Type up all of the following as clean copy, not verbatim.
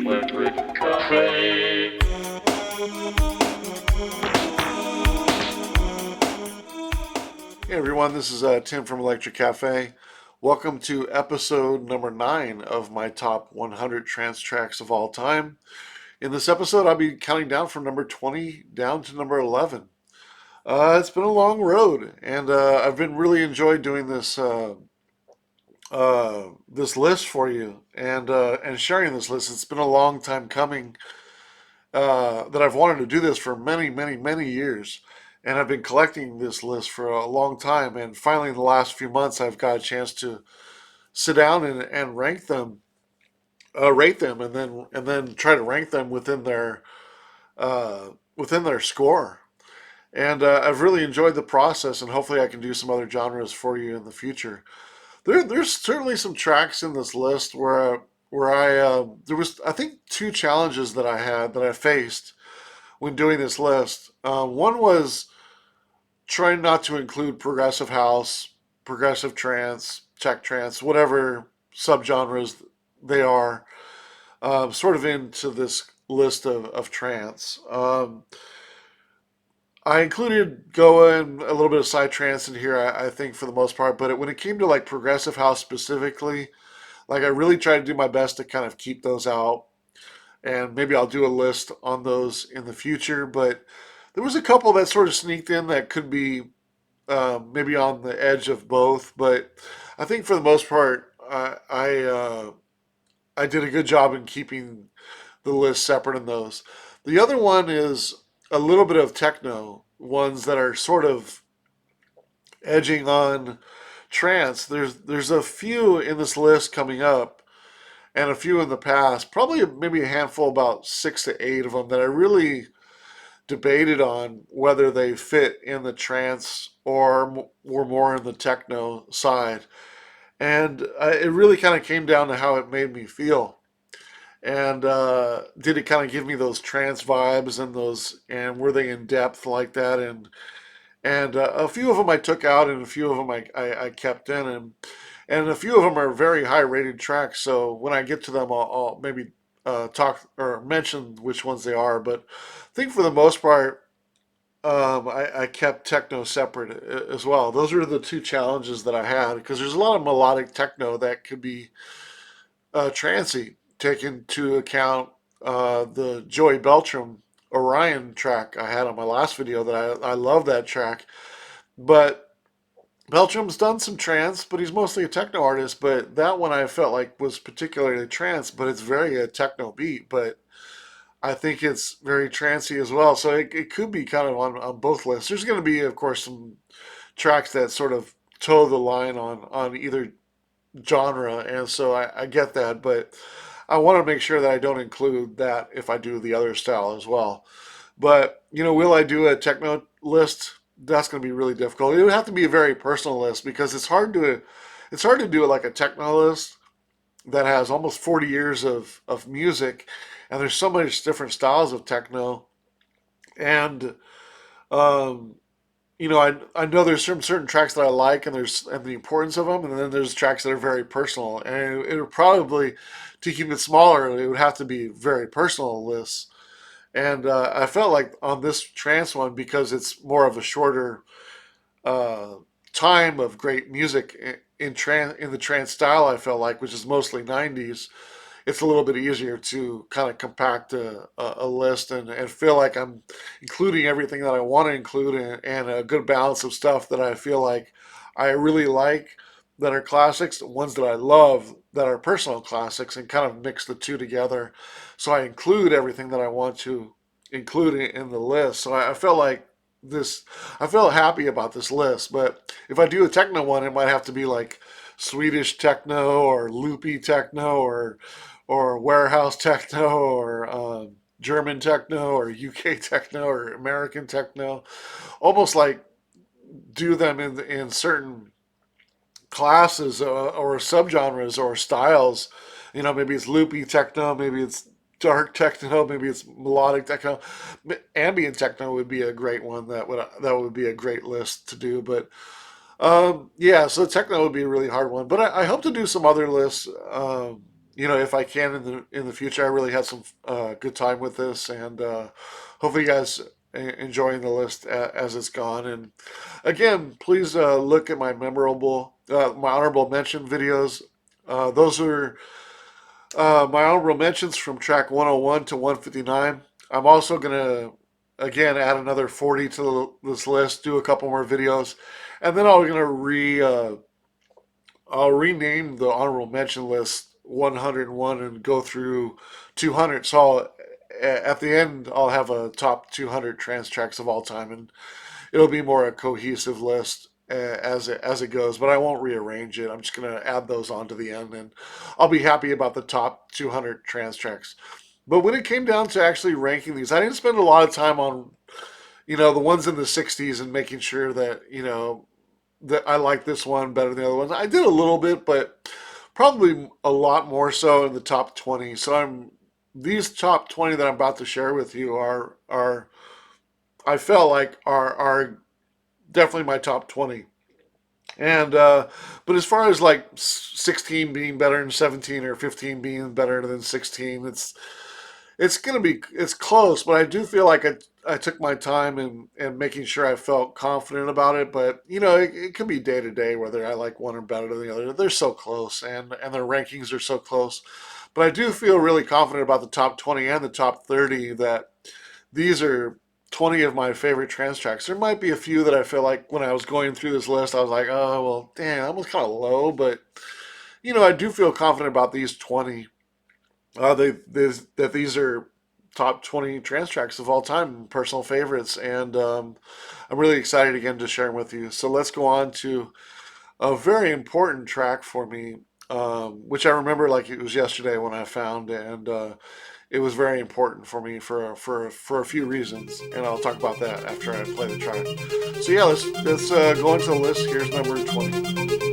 Electric Cafe. Hey everyone, this is Tim from Electric Cafe. Welcome to episode number 9 of my top 100 trance tracks of all time. In this episode, I'll be counting down from number 20 down to number 11. It's been a long road, and I've been really enjoyed doing this list for you and sharing this list. It's been a long time coming that I've wanted to do this for many years. And I've been collecting this list for a long time. And finally, in the last few months, I've got a chance to sit down and rank them, rate them, and then try to rank them within their score. And I've really enjoyed the process, and hopefully, I can do some other genres for you in the future. There's certainly some tracks in this list where I there was I think two challenges that I faced when doing this list. One was trying not to include progressive house, progressive trance, tech trance, whatever subgenres they are, sort of into this list of trance. I included Goa and a little bit of side trance in here, I think, for the most part. But when it came to like progressive house specifically, like I really tried to do my best to kind of keep those out. And maybe I'll do a list on those in the future. But there was a couple that sort of sneaked in that could be maybe on the edge of both. But I think for the most part, I did a good job in keeping the list separate in those. The other one is a little bit of techno ones that are sort of edging on trance. There's a few in this list coming up and a few in the past, probably maybe a handful, about 6 to 8 of them that I really debated on whether they fit in the trance or were more in the techno side. And it really kind of came down to how it made me feel. And did it kind of give me those trance vibes and were they in depth like that? And a few of them I took out, and a few of them I kept in, and a few of them are very high rated tracks. So when I get to them, I'll maybe talk or mention which ones they are. But I think for the most part, I kept techno separate as well. Those are the two challenges that I had because there's a lot of melodic techno that could be trancy. Take into account the Joey Beltram Orion track I had on my last video that I love that track. But Beltram's done some trance, but he's mostly a techno artist. But that one I felt like was particularly trance, but it's very a techno beat. But I think it's very trancy as well. So it could be kind of on both lists. There's going to be, of course, some tracks that sort of toe the line on either genre, and so I get that. But I want to make sure that I don't include that if I do the other style as well. But will I do a techno list? That's going to be really difficult. It would have to be a very personal list because it's hard to do it like a techno list that has almost 40 years of music, and there's so much different styles of techno. And um, I know there's certain tracks that I like, and the importance of them, and then there's tracks that are very personal. And it would probably, to keep it smaller, it would have to be very personal lists. And I felt like on this trance one, because it's more of a shorter uh, time of great music in the trance style, I felt like, which is mostly 90s, it's a little bit easier to kind of compact a list and feel like I'm including everything that I want to include and a good balance of stuff that I feel like I really like that are classics, ones that I love that are personal classics, and kind of mix the two together. So I include everything that I want to include in the list. So I felt like this, I felt happy about this list. But if I do a techno one, it might have to be like Swedish techno or loopy techno or warehouse techno or German techno or UK techno or American techno, almost like do them in certain classes or subgenres or styles. Maybe it's loopy techno, maybe it's dark techno, maybe it's melodic techno. Ambient techno would be a great one that would be a great list to do. But yeah, so techno would be a really hard one. But I hope to do some other lists. if I can in the future. I really had some good time with this, and hopefully you guys enjoying the list as it's gone. And again, please look at my honorable mention videos. Those are my honorable mentions from track 101 to 159. I'm also gonna again add another 40 to this list, do a couple more videos, and then I'll rename the honorable mention list 101 and go through 200. So at the end, I'll have a top 200 trance tracks of all time, and it'll be more a cohesive list as it goes. But I won't rearrange it. I'm just gonna add those on to the end, and I'll be happy about the top 200 trance tracks. But when it came down to actually ranking these, I didn't spend a lot of time on the ones in the 60s and making sure that that I like this one better than the other ones. I did a little bit, but probably a lot more so in the top 20. So these top 20 that I'm about to share with you are I felt like are definitely my top 20. And but as far as like 16 being better than 17 or 15 being better than 16, it's close, but I do feel like I took my time and making sure I felt confident about it. But it can be day to day whether I like one or better than the other. They're so close, and their rankings are so close. But I do feel really confident about the top 20 and the top 30 that these are 20 of my favorite trance tracks. There might be a few that I feel like when I was going through this list, I was like, oh well, damn, that was kind of low. But I do feel confident about these 20. That these are top 20 trance tracks of all time, personal favorites, and I'm really excited again to share them with you. So let's go on to a very important track for me, which I remember like it was yesterday when I found, and it was very important for me for a few reasons, and I'll talk about that after I play the track. So yeah, let's go into the list. Here's number 20.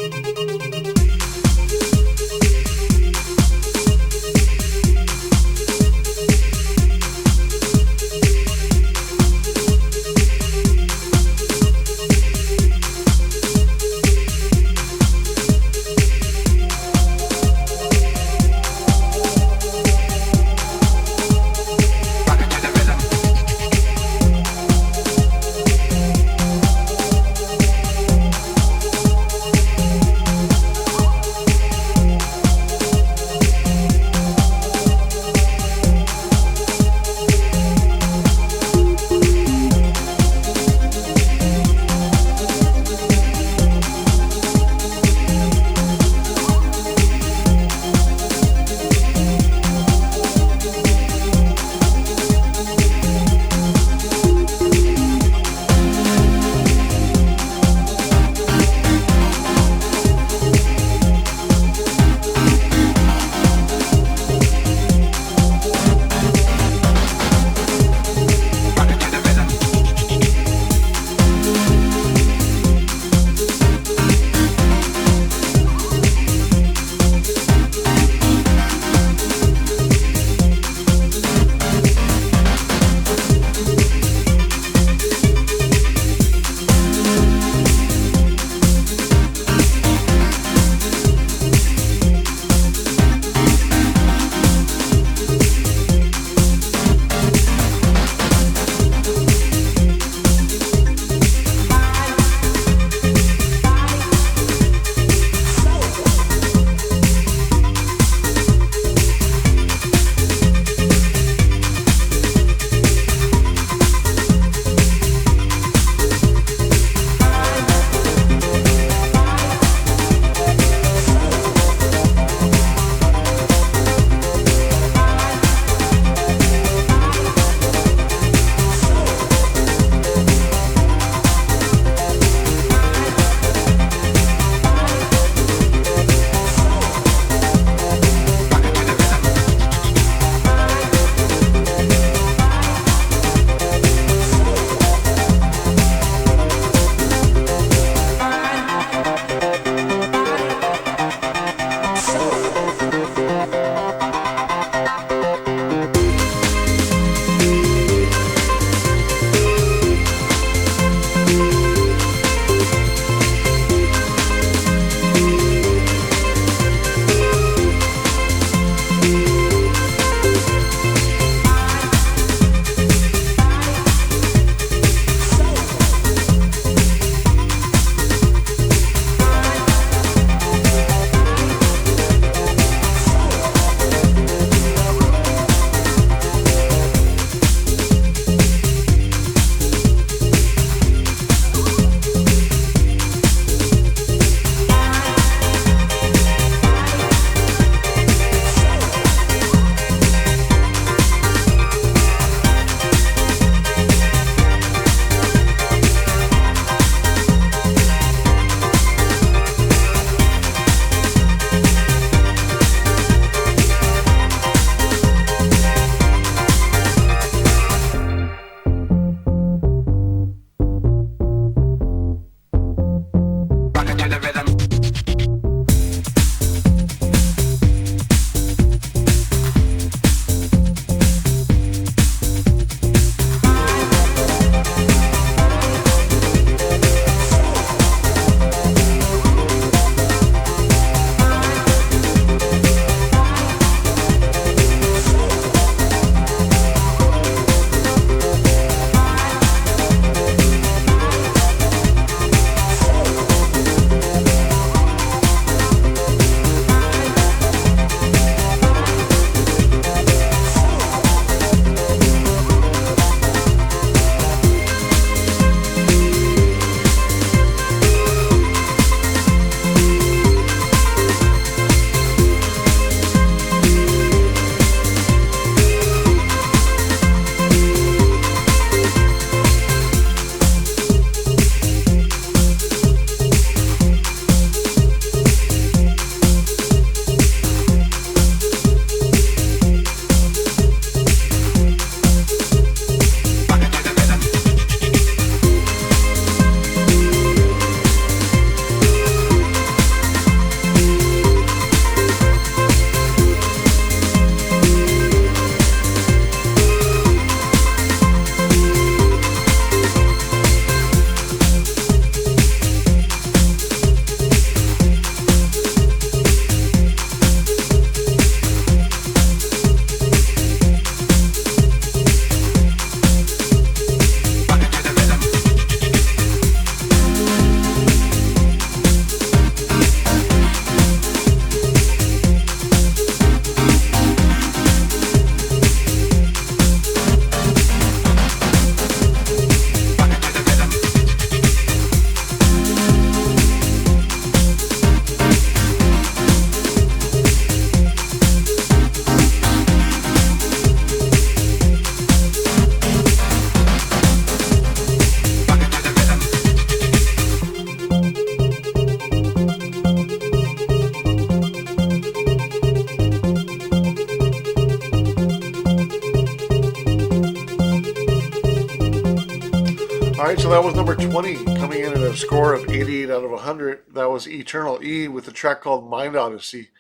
right, so that was number 20, coming in at a score of 88 out of 100. That was Eternal E with a track called Mind Odyssey.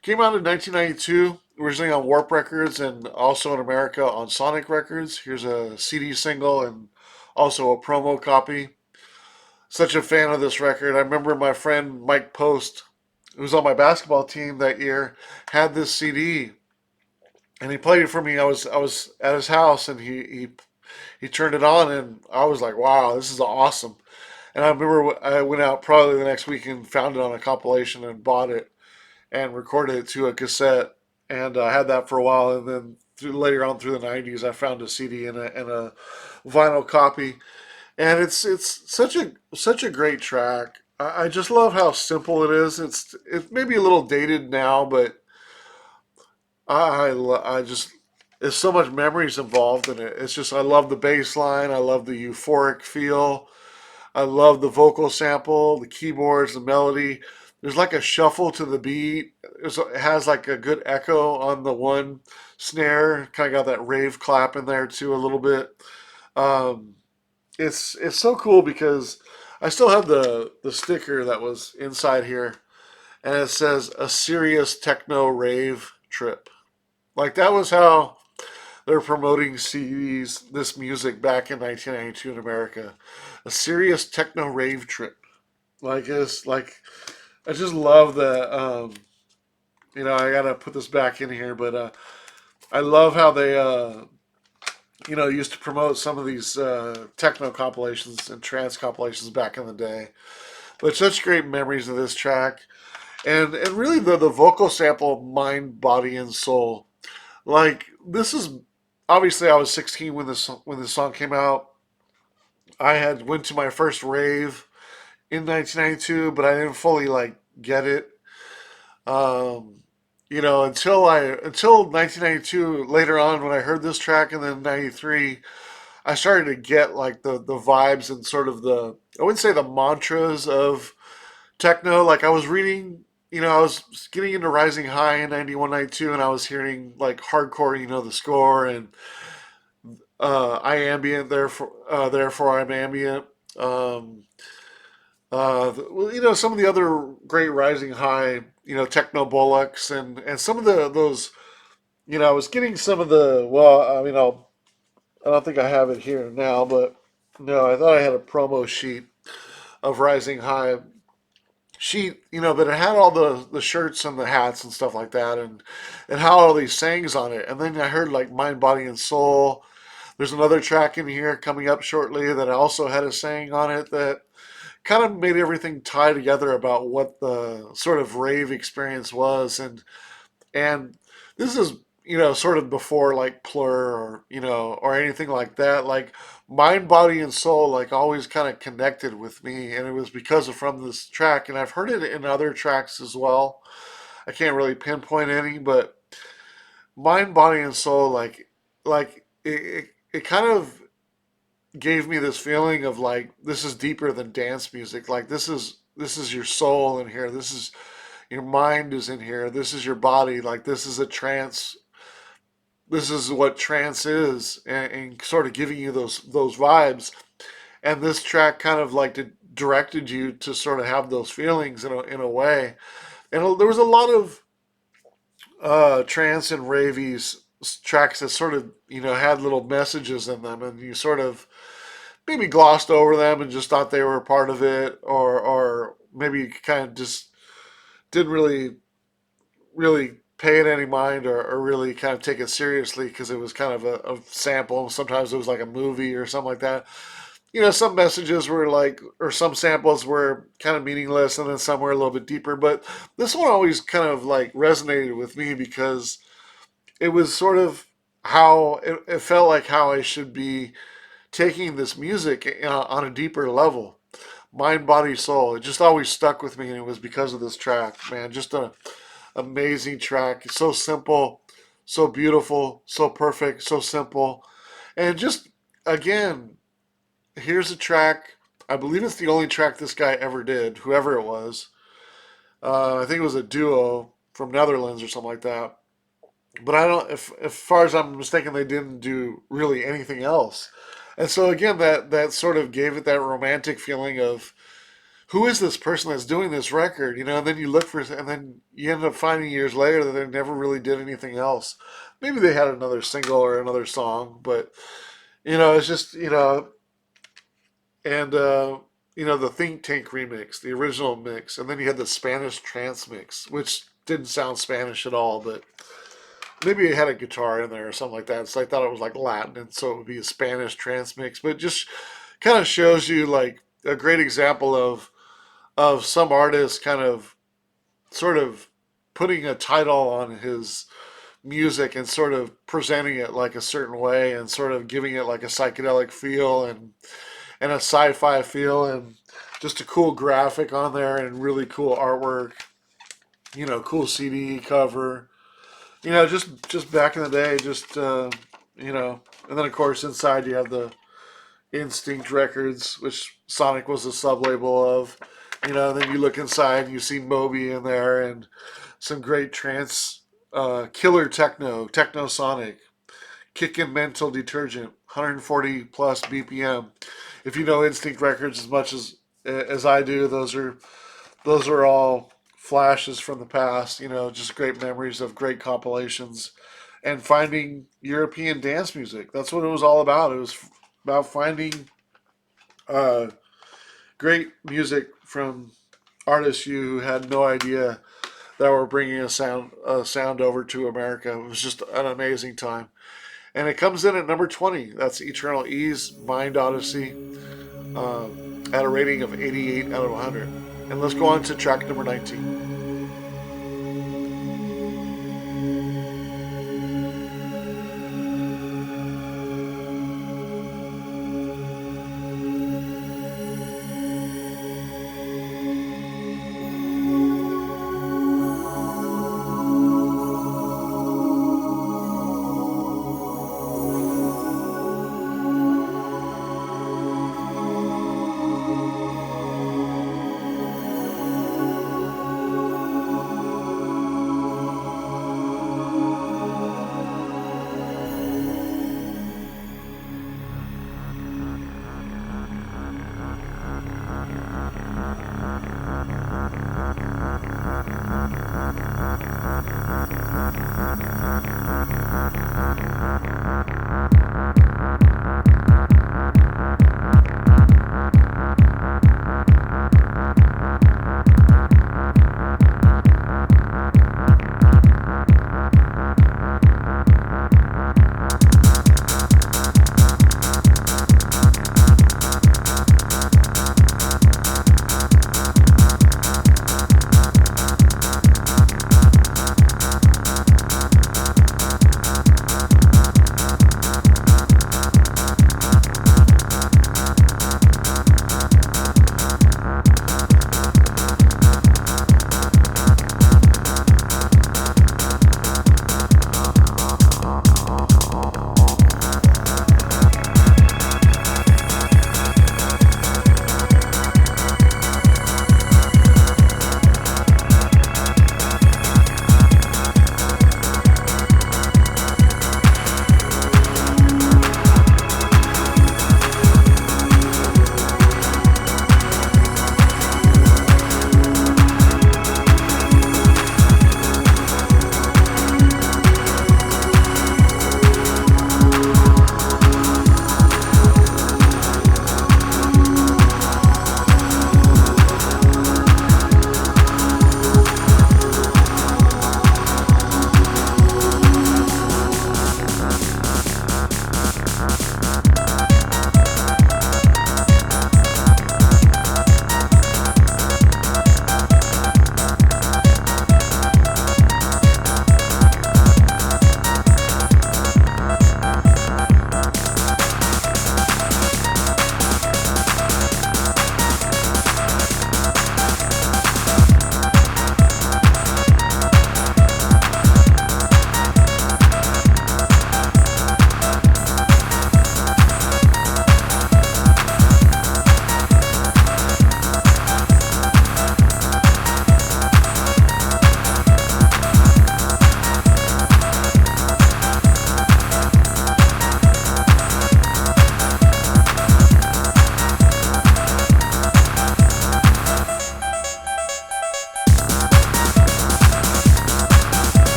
Came out in 1992, originally on Warp Records and also in America on Sonic Records. Here's a CD single and also a promo copy. Such a fan of this record. I remember my friend Mike Post, who was on my basketball team that year, had this CD and he played it for me. I was at his house and he turned it on and I was like, wow, this is awesome. And I remember I went out probably the next week and found it on a compilation and bought it and recorded it to a cassette. And I had that for a while. And then later on through the 90s, I found a CD and a vinyl copy. And it's such a great track. I just love how simple it is. It's maybe a little dated now, but I just there's so much memories involved in it. It's just I love the bass line. I love the euphoric feel. I love the vocal sample, the keyboards, the melody. There's like a shuffle to the beat. It has like a good echo on the one snare. Kind of got that rave clap in there too a little bit. Um, it's so cool because I still have the sticker that was inside here, and it says a serious techno rave trip. Like that was how they're promoting CDs, this music back in 1992 in America. A serious techno rave trip. Like it's like I just love the I gotta put this back in here, but I love how they used to promote some of these techno compilations and trance compilations back in the day. But such great memories of this track, and really the vocal sample of Mind, Body, and Soul. Like this is obviously I was 16 when this song came out. I had went to my first rave in 1992, but I didn't fully like get it. Um, until 1992. Later on, when I heard this track, and then '93, I started to get like the vibes and sort of I wouldn't say the mantras of techno. Like I was reading, I was getting into Rising High in 91, '92, and I was hearing like hardcore, the score and I ambient, therefore I'm ambient. Um, some of the other great Rising High, techno bullocks and some of those, I was getting some of the. Well, I mean, I don't think I have it here now, but no, I thought I had a promo sheet of Rising High sheet, but it had all the shirts and the hats and stuff like that, and it had all these sayings on it. And then I heard like Mind, Body, and Soul. There's another track in here coming up shortly that also had a saying on it that kind of made everything tie together about what the sort of rave experience was. And this is, sort of before like Plur or, or anything like that. Like Mind, Body, and Soul, like always kind of connected with me. And it was because of from this track. And I've heard it in other tracks as well. I can't really pinpoint any, but Mind, Body, and Soul, like it kind of gave me this feeling of like this is deeper than dance music. Like this is your soul in here. This is your mind is in here. This is your body. Like this is a trance. This is what trance is, and sort of giving you those vibes. And this track kind of like directed you to sort of have those feelings in a way. And there was a lot of trance and ravies tracks that sort of had little messages in them, and you sort of maybe glossed over them and just thought they were a part of it, or maybe kind of just didn't really pay it any mind, or really kind of take it seriously because it was kind of a sample. Sometimes it was like a movie or something like that. Some messages were like, or some samples were kind of meaningless, and then some were a little bit deeper. But this one always kind of like resonated with me because it was sort of how it felt like how I should be taking this music on a deeper level. Mind, Body, Soul. It just always stuck with me, and it was because of this track, man. Just an amazing track. It's so simple, so beautiful, so perfect, so simple. And just, again, here's a track. I believe it's the only track this guy ever did, whoever it was. I think it was a duo from Netherlands or something like that. But I don't, if as far as I'm mistaken, they didn't do really anything else. And so again, that sort of gave it that romantic feeling of who is this person that's doing this record, you know? And then you look for, and then you end up finding years later that they never really did anything else. Maybe they had another single or another song, but it's just and the Think Tank remix, the original mix, and then you had the Spanish trance mix, which didn't sound Spanish at all, but maybe it had a guitar in there or something like that. So I thought it was like Latin, and so it would be a Spanish trance mix. But it just kind of shows you like a great example of some artist kind of sort of putting a title on his music and sort of presenting it like a certain way and sort of giving it like a psychedelic feel and a sci-fi feel and just a cool graphic on there and really cool artwork, cool CD cover, just back in the day, and then of course inside you have the Instinct Records, which Sonic was a sub-label of, and then you look inside and you see Moby in there and some great trance, killer techno sonic, kickin' mental detergent, 140 plus BPM. If you know Instinct Records as much as I do, those are all flashes from the past. Just great memories of great compilations, and finding European dance music. That's what it was all about. It was about finding uh, great music from artists you had no idea that were bringing a sound over to America. It was just an amazing time. And it comes in at number 20. That's Eternal Ease, Mind Odyssey, uh, at a rating of 88 out of 100. And let's go on to track number 19.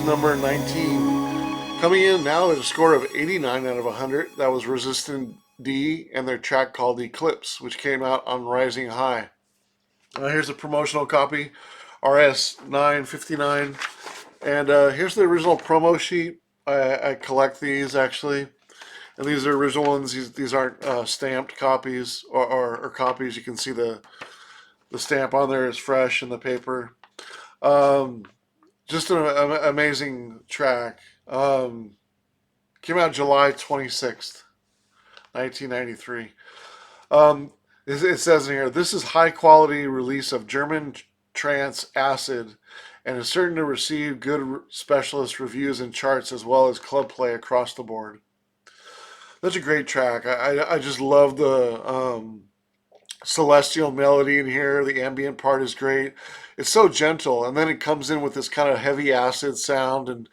was number 19. Coming in now at a score of 89 out of 100. That was Resistant D and their track called Eclipse, which came out on Rising High. Here's a promotional copy, RS959. And here's the original promo sheet. I collect these actually. And these are original ones. These aren't stamped copies or copies. You can see the stamp on there is fresh in the paper. Just an amazing track. Came out July 26th, 1993. It says in here, this is high quality release of German trance acid and is certain to receive good specialist reviews and charts as well as club play across the board. That's a great track. I just love the celestial melody in here. The ambient part is great. It's so gentle, and then it comes in with this kind of heavy acid sound, and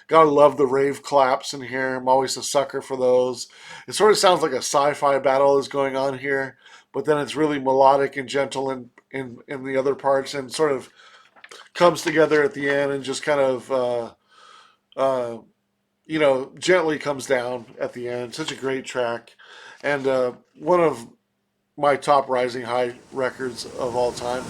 gotta love the rave claps in here. I'm always a sucker for those. It sort of sounds like a sci-fi battle is going on here, but then it's really melodic and gentle in the other parts, and sort of comes together at the end and just kind of gently comes down at the end. Such a great track, and one of my top Rising High records of all time.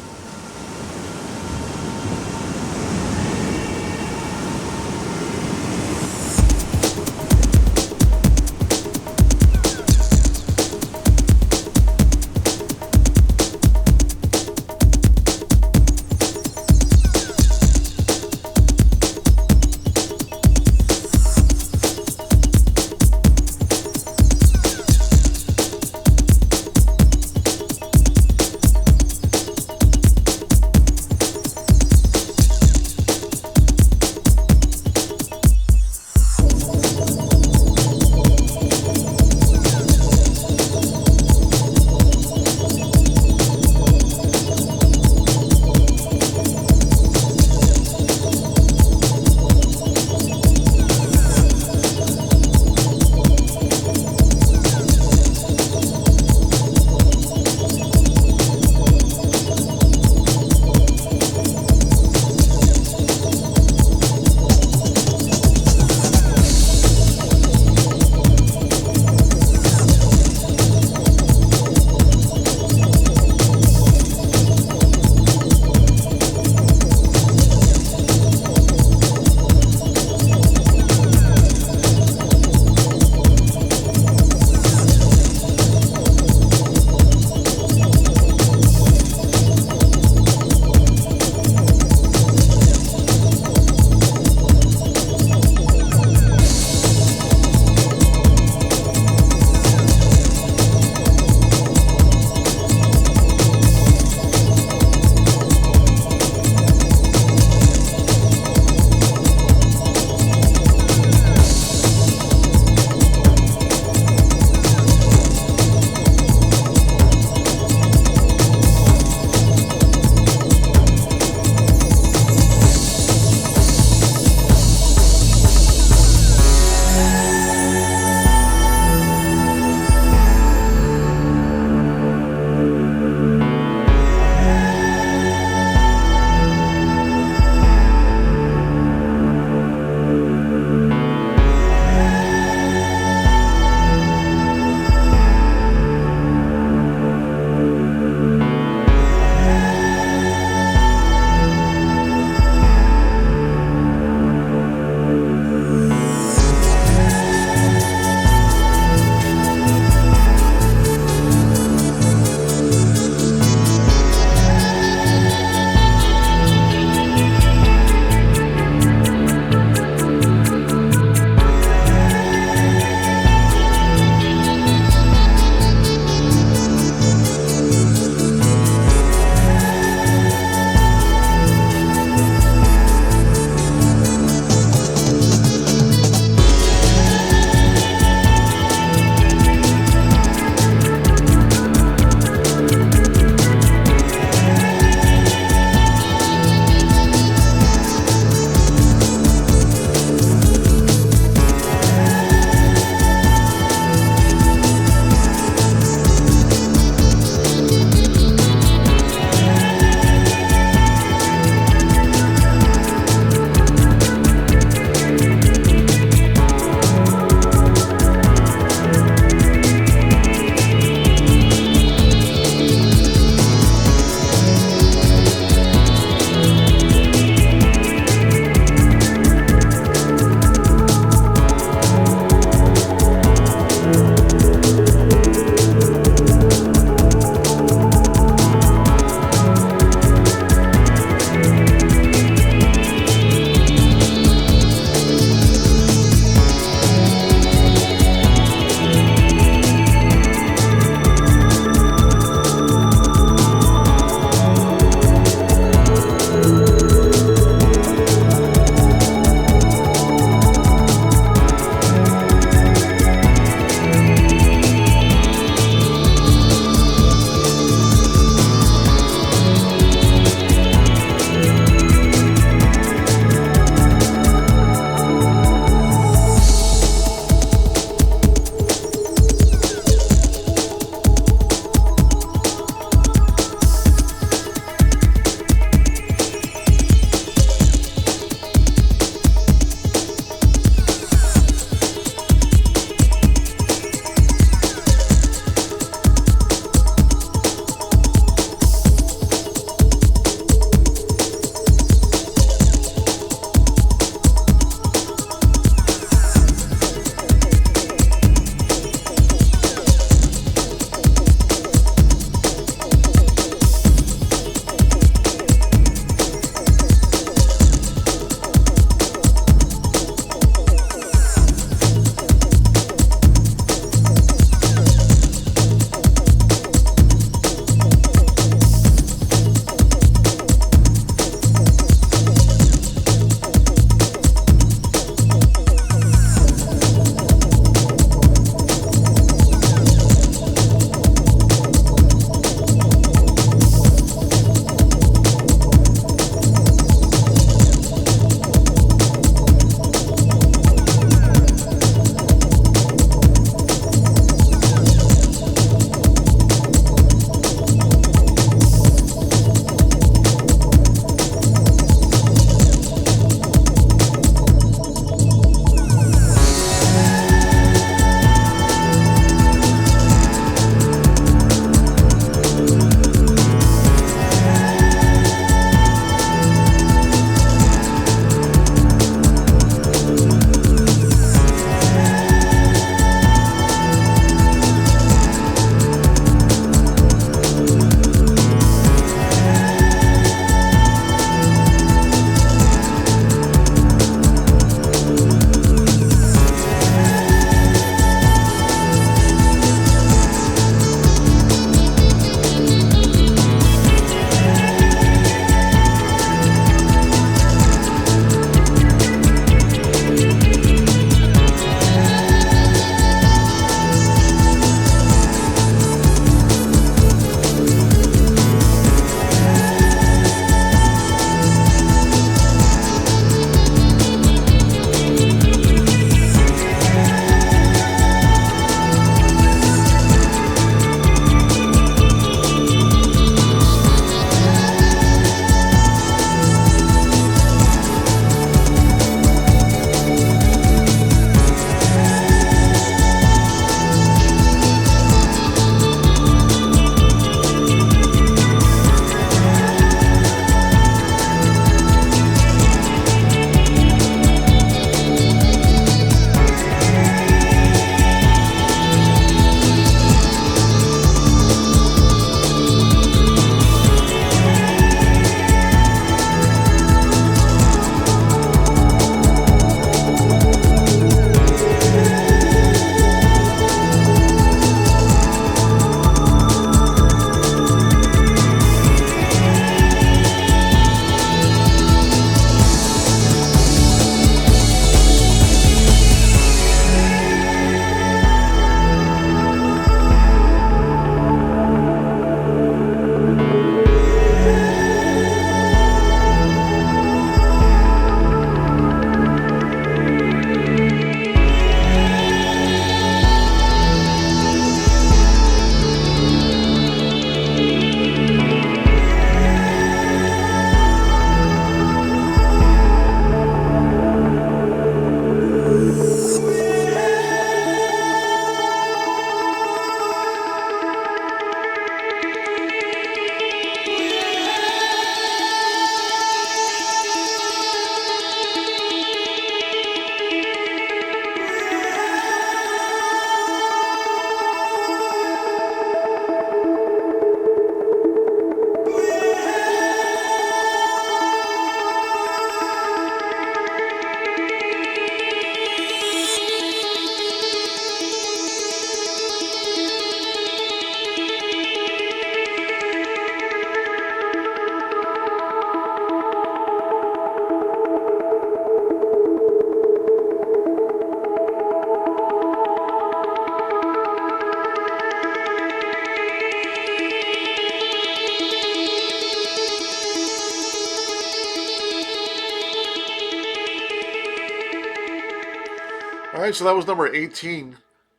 right, so that was number 18,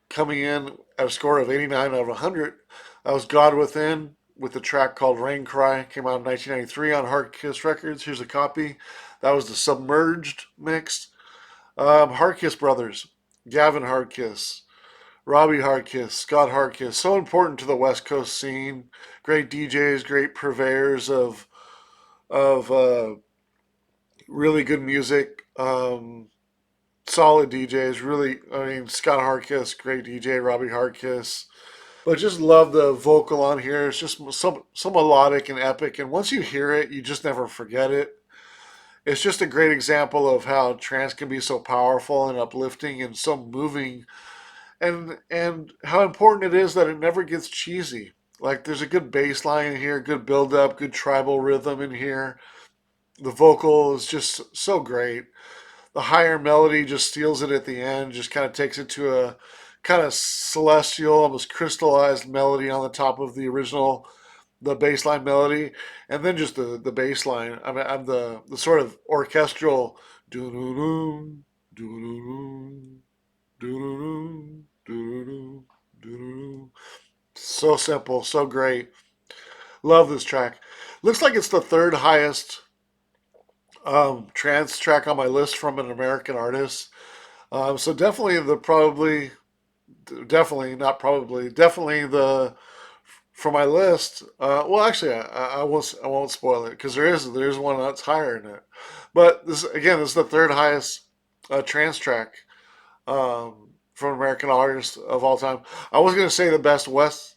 coming in at a score of 89 out of 100. That was God Within with the track called Rain Cry. Came out in 1993 on Hard Kiss Records. Here's a copy. That was the Submerged mix. Hardkiss brothers, Gavin Hardkiss, Robbie Hardkiss, Scott Hardkiss, so important to the West Coast scene. Great DJs, great purveyors of really good music. Solid DJs, really. I mean, Scott Hardkiss, great DJ. Robbie Hardkiss, but just love the vocal on here. It's just so melodic and epic, and once you hear it, you just never forget it. It's just a great example of how trance can be so powerful and uplifting and so moving, and how important it is that it never gets cheesy. Like there's a good bass line in here, good build up, good tribal rhythm in here. The vocal is just so great. The higher melody just steals it at the end, just kind of takes it to a kind of celestial, almost crystallized melody on the top of the bass line melody, and then just the bass line. I mean, I'm the sort of orchestral doo doo doo doo doo doo doo. So simple, so great. Love this track. Looks like it's the third highest trance track on my list from an American artist. So definitely definitely the for my list. Well, actually, I won't spoil it because there is one that's higher in it. But this is the third highest trance track from American artists of all time. I was gonna say the best West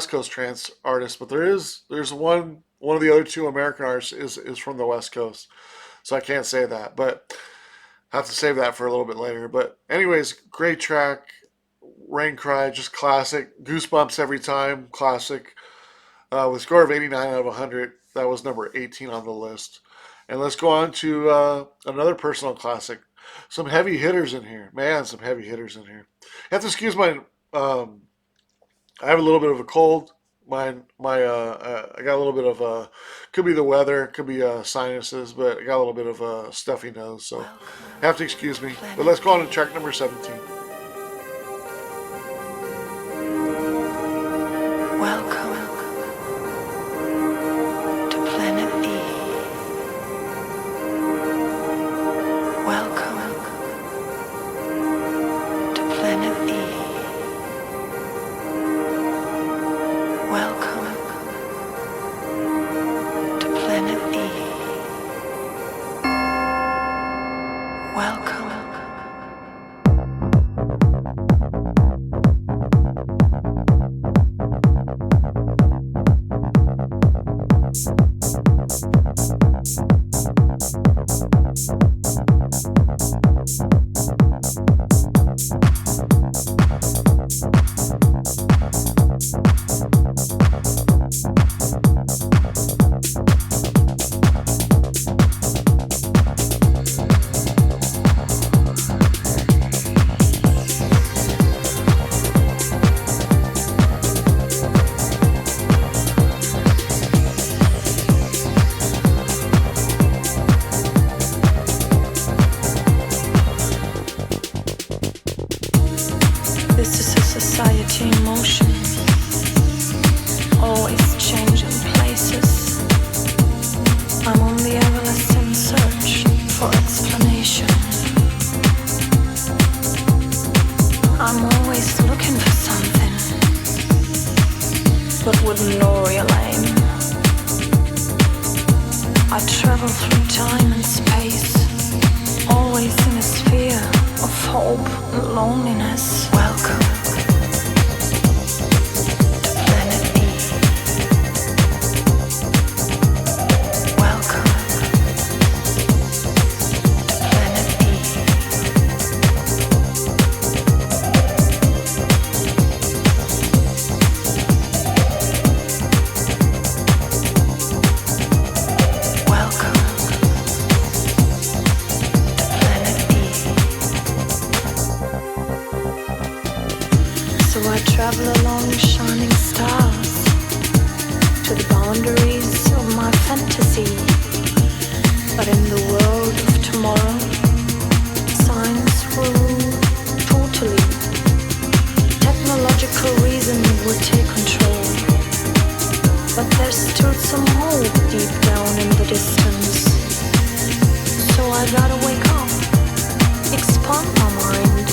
Coast trance artist, but there's one of the other two American artists is from the West Coast, so I can't say that. But have to save that for a little bit later. But anyways, great track. Rain Cry, just classic. Goosebumps every time, classic. With a score of 89 out of 100. That was number 18 on the list. And let's go on to another personal classic. Some heavy hitters in here. Man, some heavy hitters in here. You have to excuse my... I have a little bit of a cold. I got a little bit of could be the weather, could be sinuses, but I got a little bit of a stuffy nose, so have to excuse me. But let's go on to track number 17. Welcome to Planet E. Welcome to Planet E. Welcome to Planet E. Welcome. This is a society in motion, always changing places. I'm on the everlasting search for explanation. I'm always looking for something, but wouldn't know real aim. I travel through time and space, always in a sphere of hope and loneliness. Welcome to Planet E. Welcome to Planet E. Welcome to Planet E. So I travel along shining stars to the boundaries of my fantasy. But in the world of tomorrow, signs will rule would take control. But there's still some hope deep down in the distance. So I gotta wake up, expand my mind.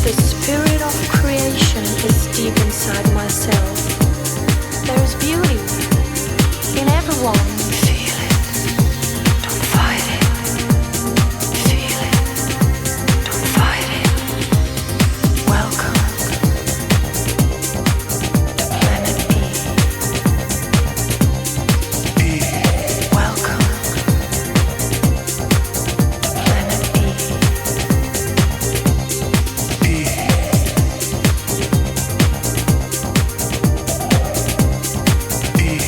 The spirit of creation is deep inside myself. There's beauty in everyone. Feel it, don't fight it. Feel it, don't fight it. Welcome to planet E. Welcome to planet E. Welcome to planet E. Welcome to planet E.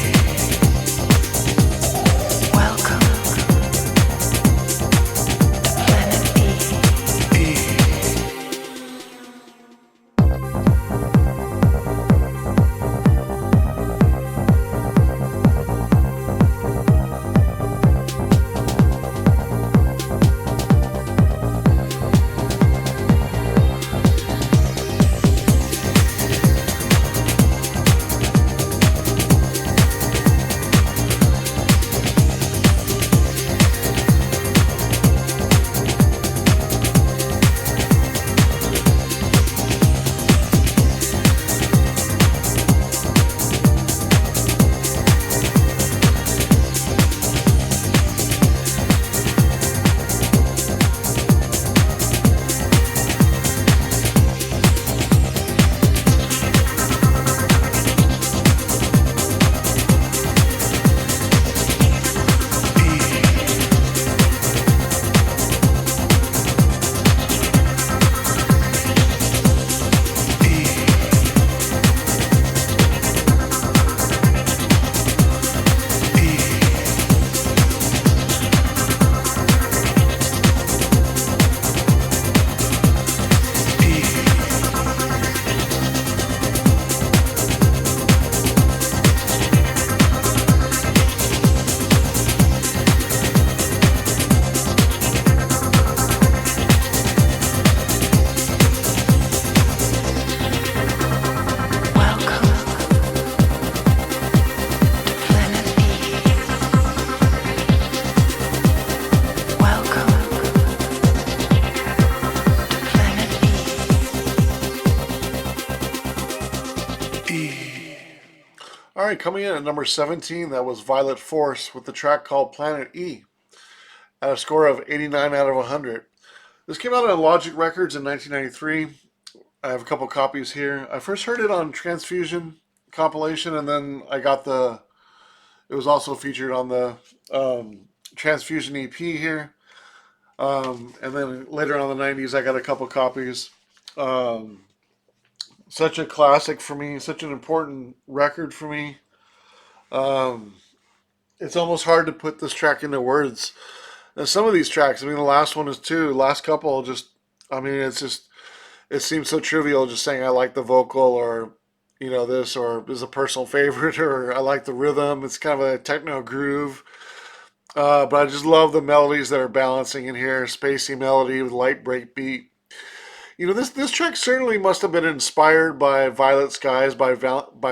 Welcome to planet E. All right, coming in at number 17, that was Violet Force with the track called Planet E at a score of 89 out of 100. This came out on Logic Records in 1993. I have a couple copies here. I first heard it on Transfusion compilation, and then it was also featured on the Transfusion EP here. And then later on in the 90s, I got a couple copies. Such a classic for me, such an important record for me. It's almost hard to put this track into words. And some of these tracks, I mean, the last one is too. Last couple, it seems so trivial just saying I like the vocal or, this, or is a personal favorite, or I like the rhythm. It's kind of a techno groove. But I just love the melodies that are balancing in here. Spacey melody with light break beat. This track certainly must have been inspired by Violet Skies by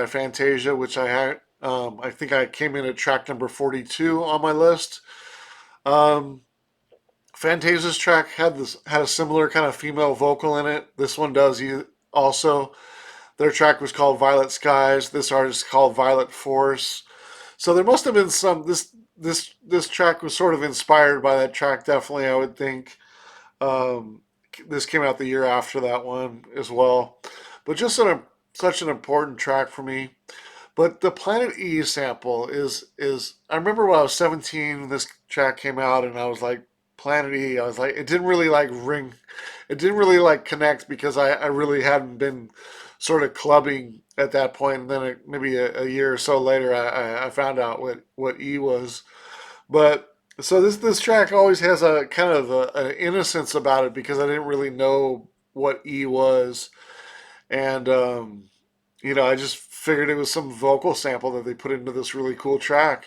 Fantasia, which I had. I think I came in at track number 42 on my list. Fantasia's track had a similar kind of female vocal in it. This one does also. Their track was called Violet Skies. This artist is called Violet Force. So there must have been this track was sort of inspired by that track, definitely, I would think. This came out the year after that one as well. But just such an important track for me. But the Planet E sample is I remember when I was 17 when this track came out, and I was like, Planet E, I was like, it didn't really like ring, it didn't really like connect because I really hadn't been sort of clubbing at that point. And then maybe a year or so later, I found out what E was. But so this track always has a kind of an innocence about it because I didn't really know what E was. And, I just figured it was some vocal sample that they put into this really cool track.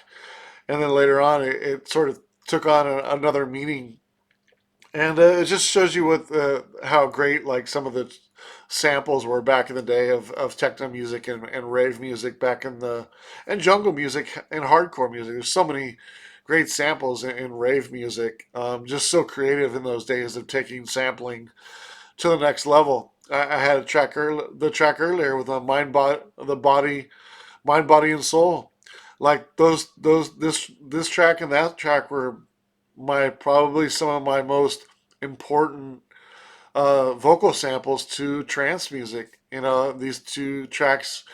And then later on, it sort of took on another meaning. And it just shows you how great like some of samples were back in the day of techno music and rave music back in and jungle music and hardcore music. There's so many great samples in rave music. Just so creative in those days of taking sampling to the next level. I had the track earlier with a mind, body, and soul. Like this track and that track were my probably some of my most important vocal samples to trance music. You know, these two tracks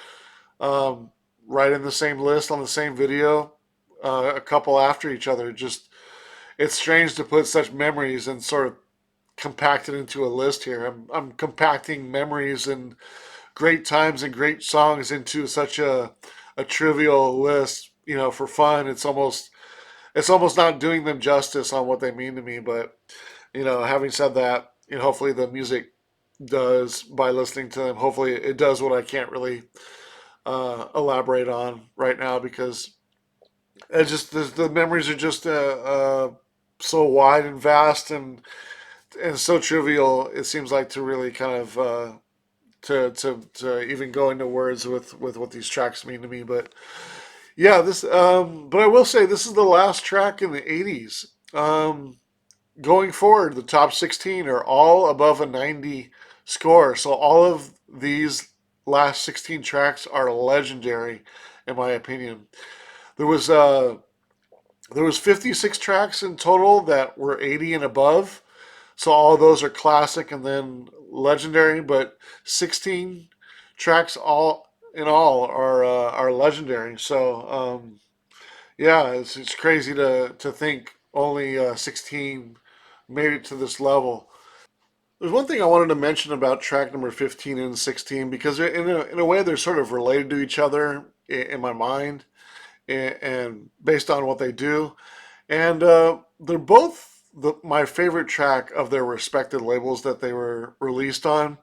um, right in the same list on the same video, a couple after each other. Just it's strange to put such memories and sort of compact it into a list here. I'm compacting memories and great times and great songs into such a trivial list. You know, for fun. It's almost not doing them justice on what they mean to me. But you know, having said that, you know, hopefully the music does by listening to them. Hopefully it does what I can't really elaborate on right now because it just the memories are just so wide and vast and so trivial. It seems like to really kind of to even go into words with what these tracks mean to me. But yeah, this but I will say this is the last track in the '80s. Going forward, the top 16 are all above a 90 score. So all of these last 16 tracks are legendary, in my opinion. There was uh, there was 56 tracks in total that were 80 and above. So all those are classic and then legendary, but 16 tracks all in all are legendary. So yeah, it's crazy to think only 16 made it to this level. There's one thing I wanted to mention about track number 15 and 16 because in a way they're sort of related to each other in my mind and based on what they do. And they're both my favorite track of their respected labels that they were released on.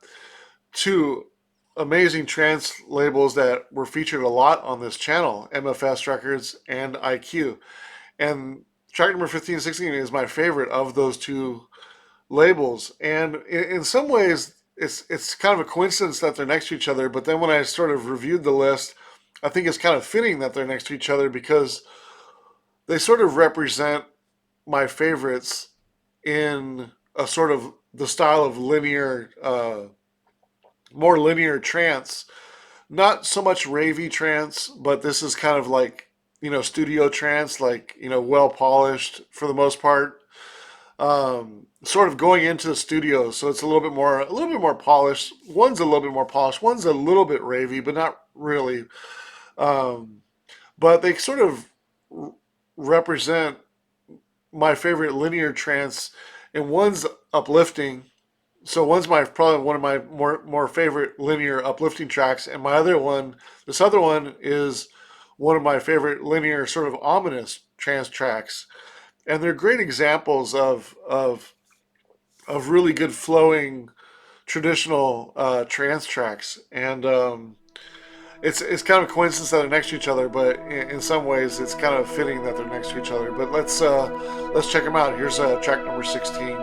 Two amazing trance labels that were featured a lot on this channel, MFS Records and IQ. And track number 15 and 16 is my favorite of those two labels. And in some ways, it's kind of a coincidence that they're next to each other. But then when I sort of reviewed the list, I think it's kind of fitting that they're next to each other because they sort of represent my favorites in a sort of the style of more linear trance. Not so much ravey trance, but this is kind of like, you know, studio trance, like, you know, well polished for the most part. Sort of going into the studio, so it's a little bit more polished. One's a little bit more polished. One's a little bit ravey, but not really. Um, but they sort of represent my favorite linear trance, and one's uplifting. So one's my probably one of my more favorite linear uplifting tracks, and this other one is one of my favorite linear sort of ominous trance tracks, and they're great examples of really good flowing traditional trance tracks, and it's kind of a coincidence that they're next to each other, but in some ways it's kind of fitting that they're next to each other. But let's check them out. Here's track number 16.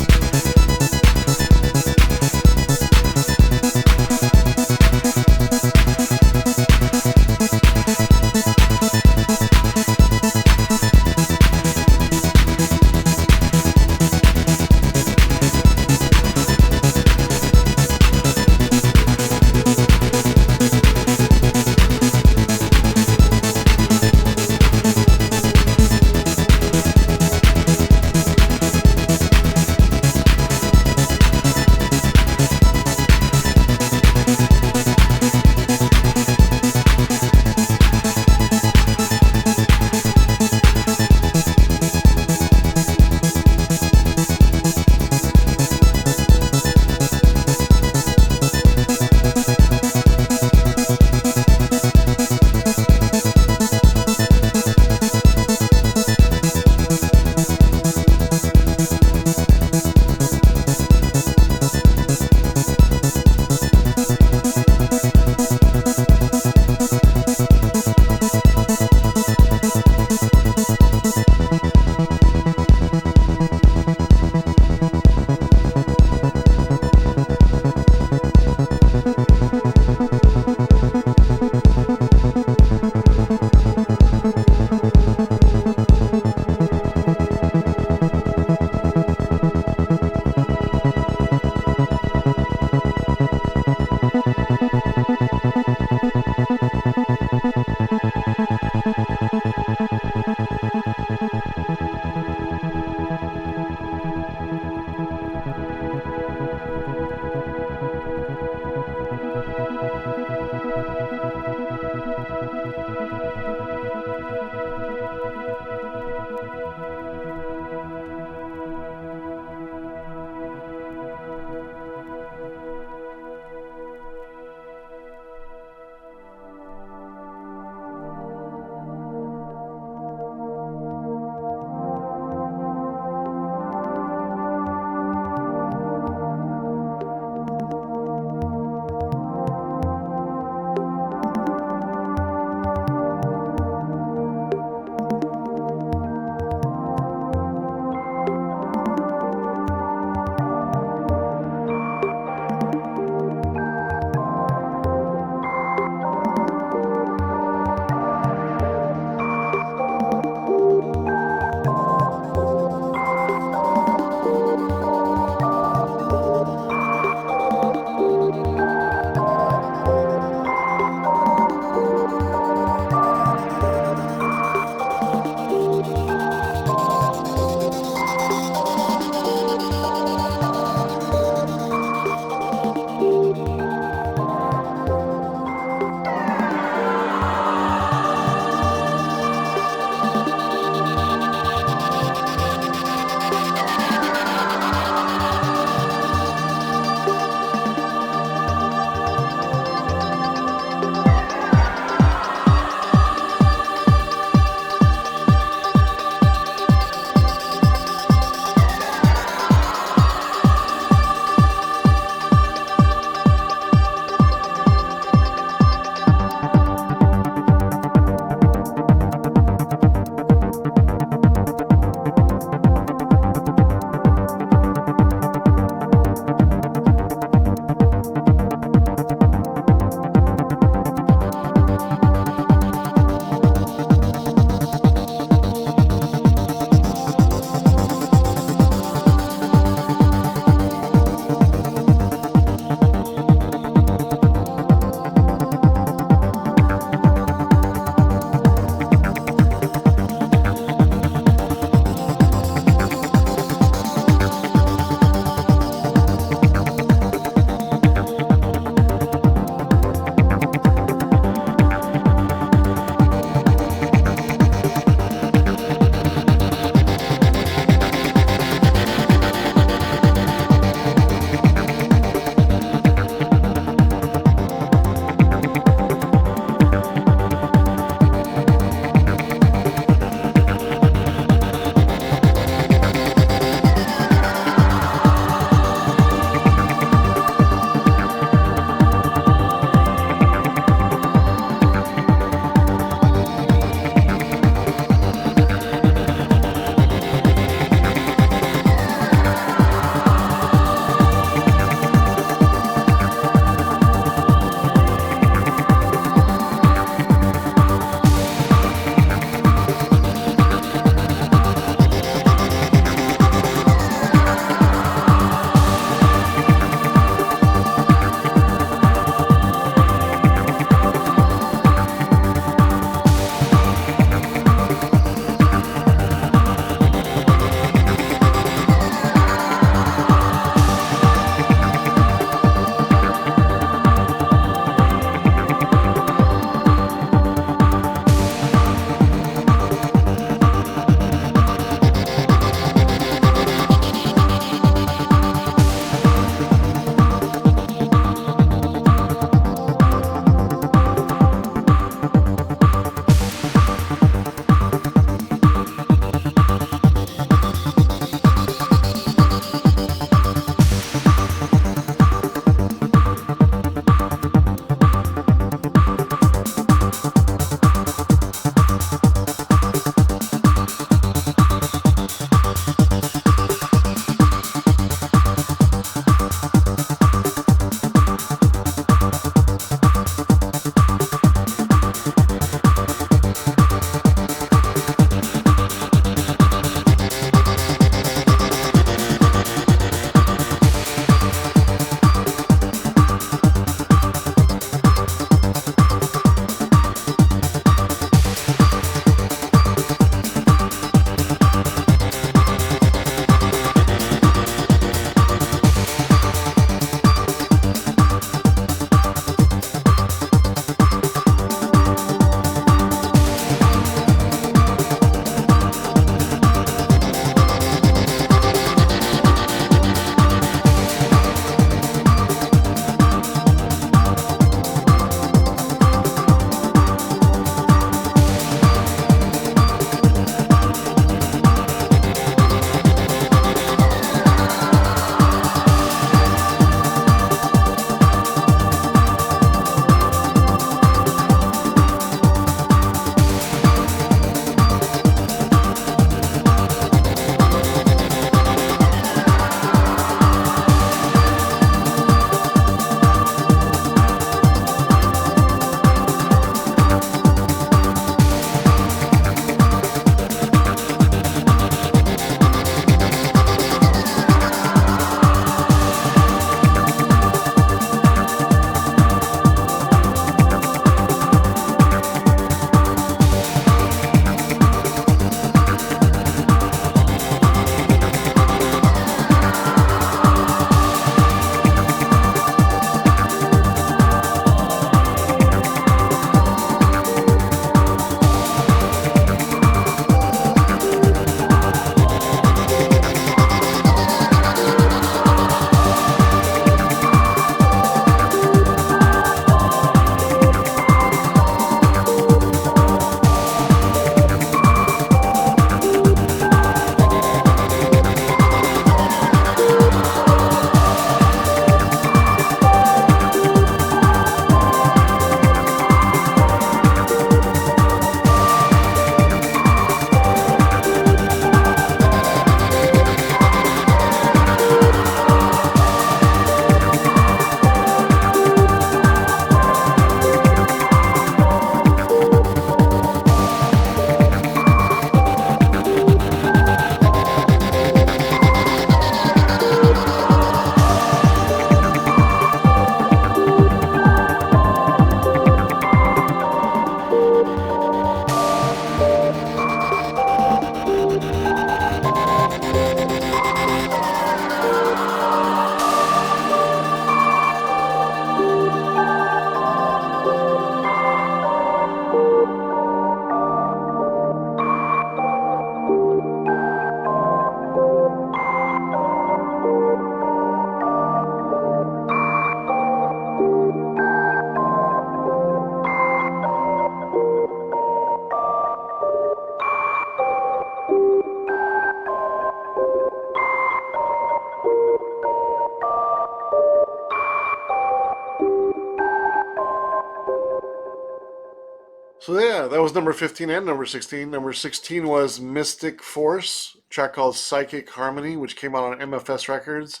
So yeah, that was number 15 and number 16. Number 16 was Mystic Force, a track called Psychic Harmony, which came out on MFS Records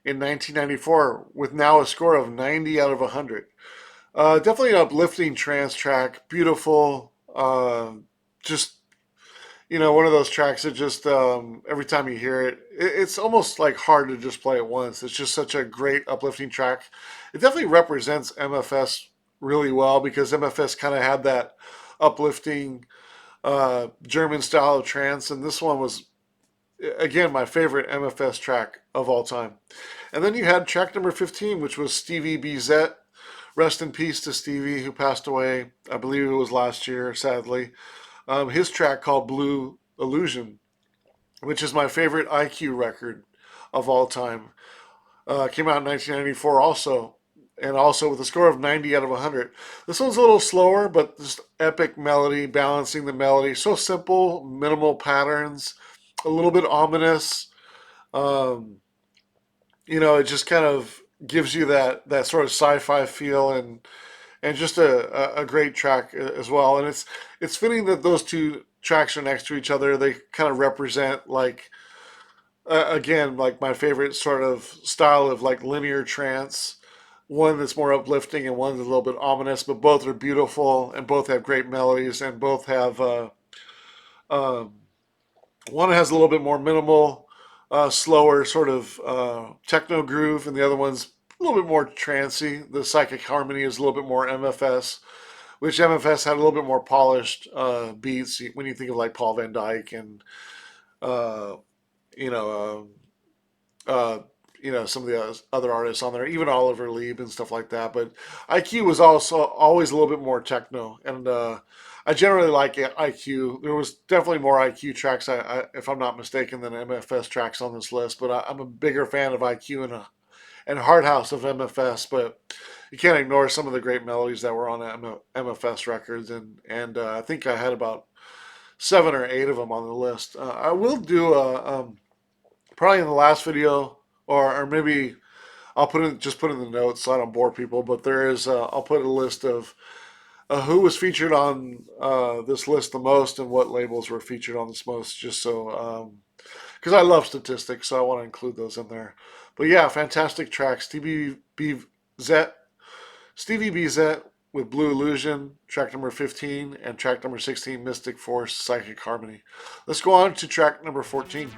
in 1994 with now a score of 90 out of 100. Definitely an uplifting trance track, beautiful, just one of those tracks that just every time you hear it, it's almost like hard to just play it once. It's just such a great uplifting track. It definitely represents MFS really well because MFS kind of had that uplifting German style of trance, and this one was again my favorite MFS track of all time. And then you had track number 15, which was Stevie BZ. Rest in peace to Stevie, who passed away. I believe it was last year, sadly. His track called Blue Illusion, which is my favorite IQ record of all time. Came out in 1994 also, and also with a score of 90 out of 100. This one's a little slower, but just epic melody, balancing the melody. So simple, minimal patterns, a little bit ominous. Um, it just kind of gives you that sort of sci-fi feel and just a great track as well. And it's fitting that those two tracks are next to each other. They kind of represent like again like my favorite sort of style of like linear trance. One that's more uplifting and one that's a little bit ominous, but both are beautiful and both have great melodies and both have um, one has a little bit more minimal, slower sort of techno groove, and the other one's a little bit more trancy. The Psychic Harmony is a little bit more MFS, which MFS had a little bit more polished beats. When you think of like Paul Van Dyke and uh, you know some of the other artists on there, even Oliver Lieb and stuff like that. But IQ was also always a little bit more techno, and I generally like IQ. There was definitely more IQ tracks, if I'm not mistaken, than MFS tracks on this list. But I'm a bigger fan of IQ and Hard House of MFS. But you can't ignore some of the great melodies that were on MFS records, and I think I had about 7 or 8 of them on the list. I will do probably in the last video, or maybe I'll put in the notes so I don't bore people. But there is I'll put a list of who was featured on this list the most and what labels were featured on this most, just so because I love statistics, so I want to include those in there. But yeah, fantastic tracks. Stevie BZ with Blue Illusion, track number 15, and track number 16, Mystic Force, Psychic Harmony. Let's go on to track number 14.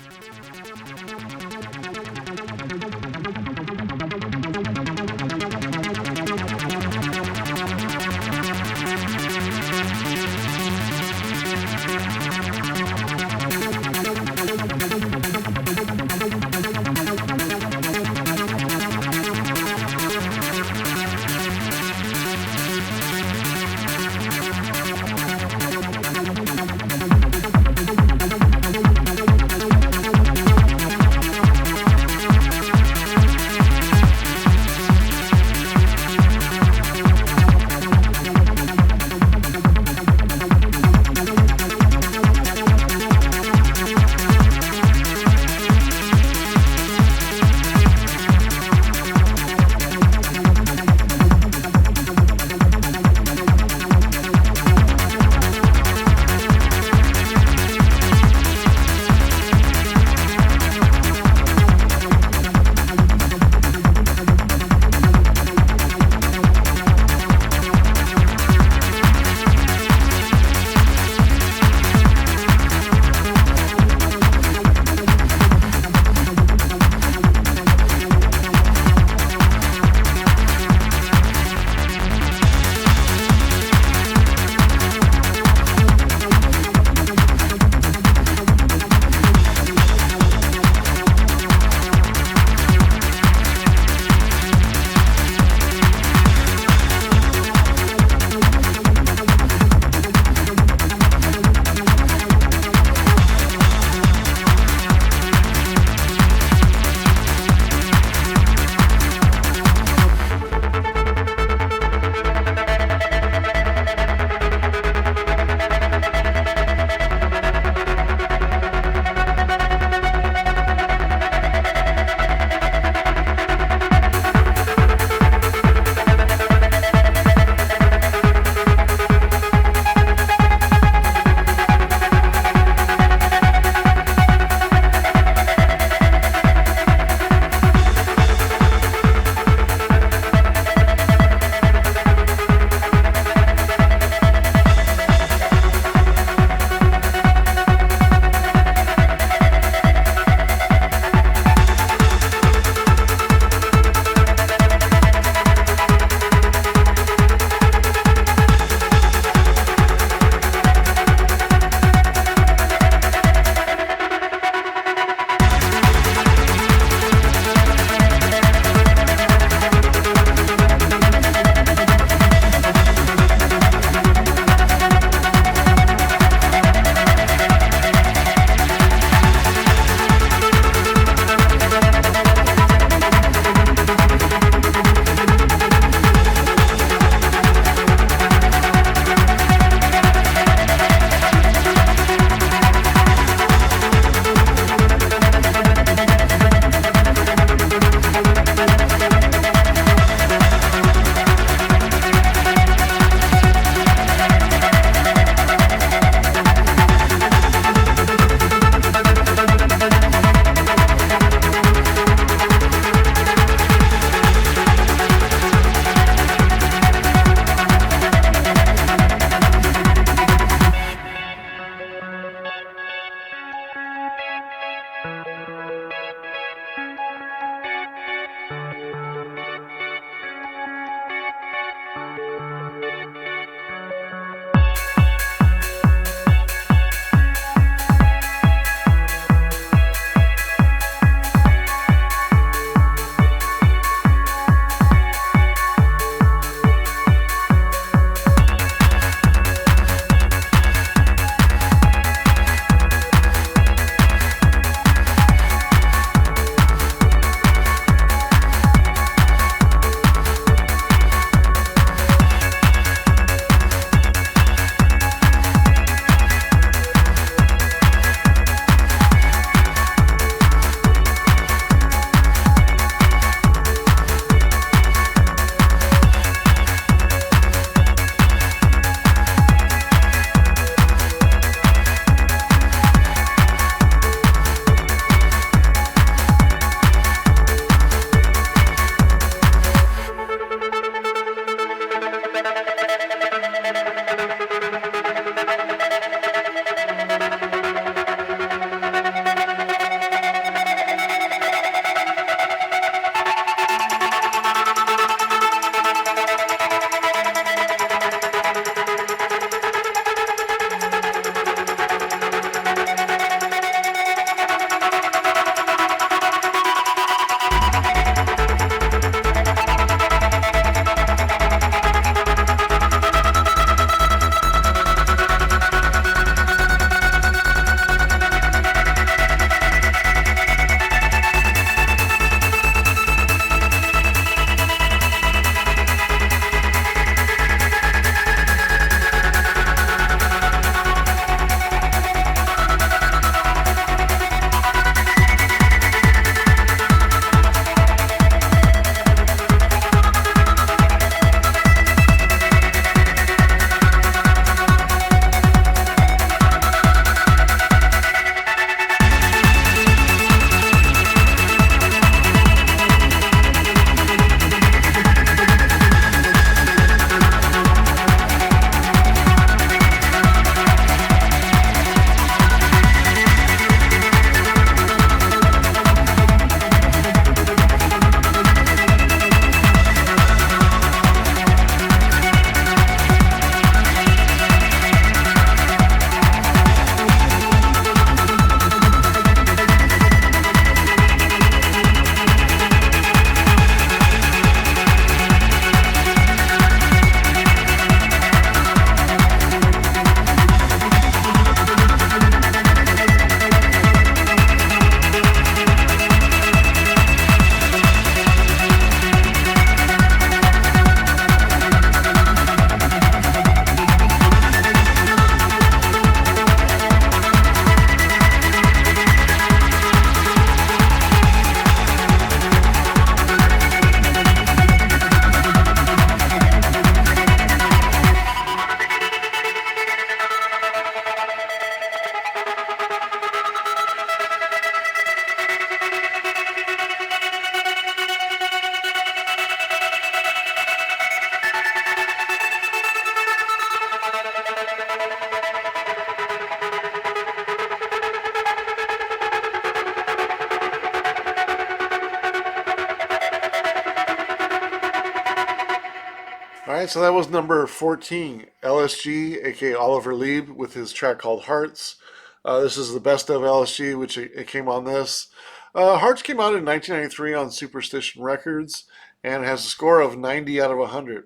right, so that was number 14, LSG, aka Oliver Lieb, with his track called Hearts. This is the best of LSG, which it came on this. Hearts came out in 1993 on Superstition Records and has a score of 90 out of 100.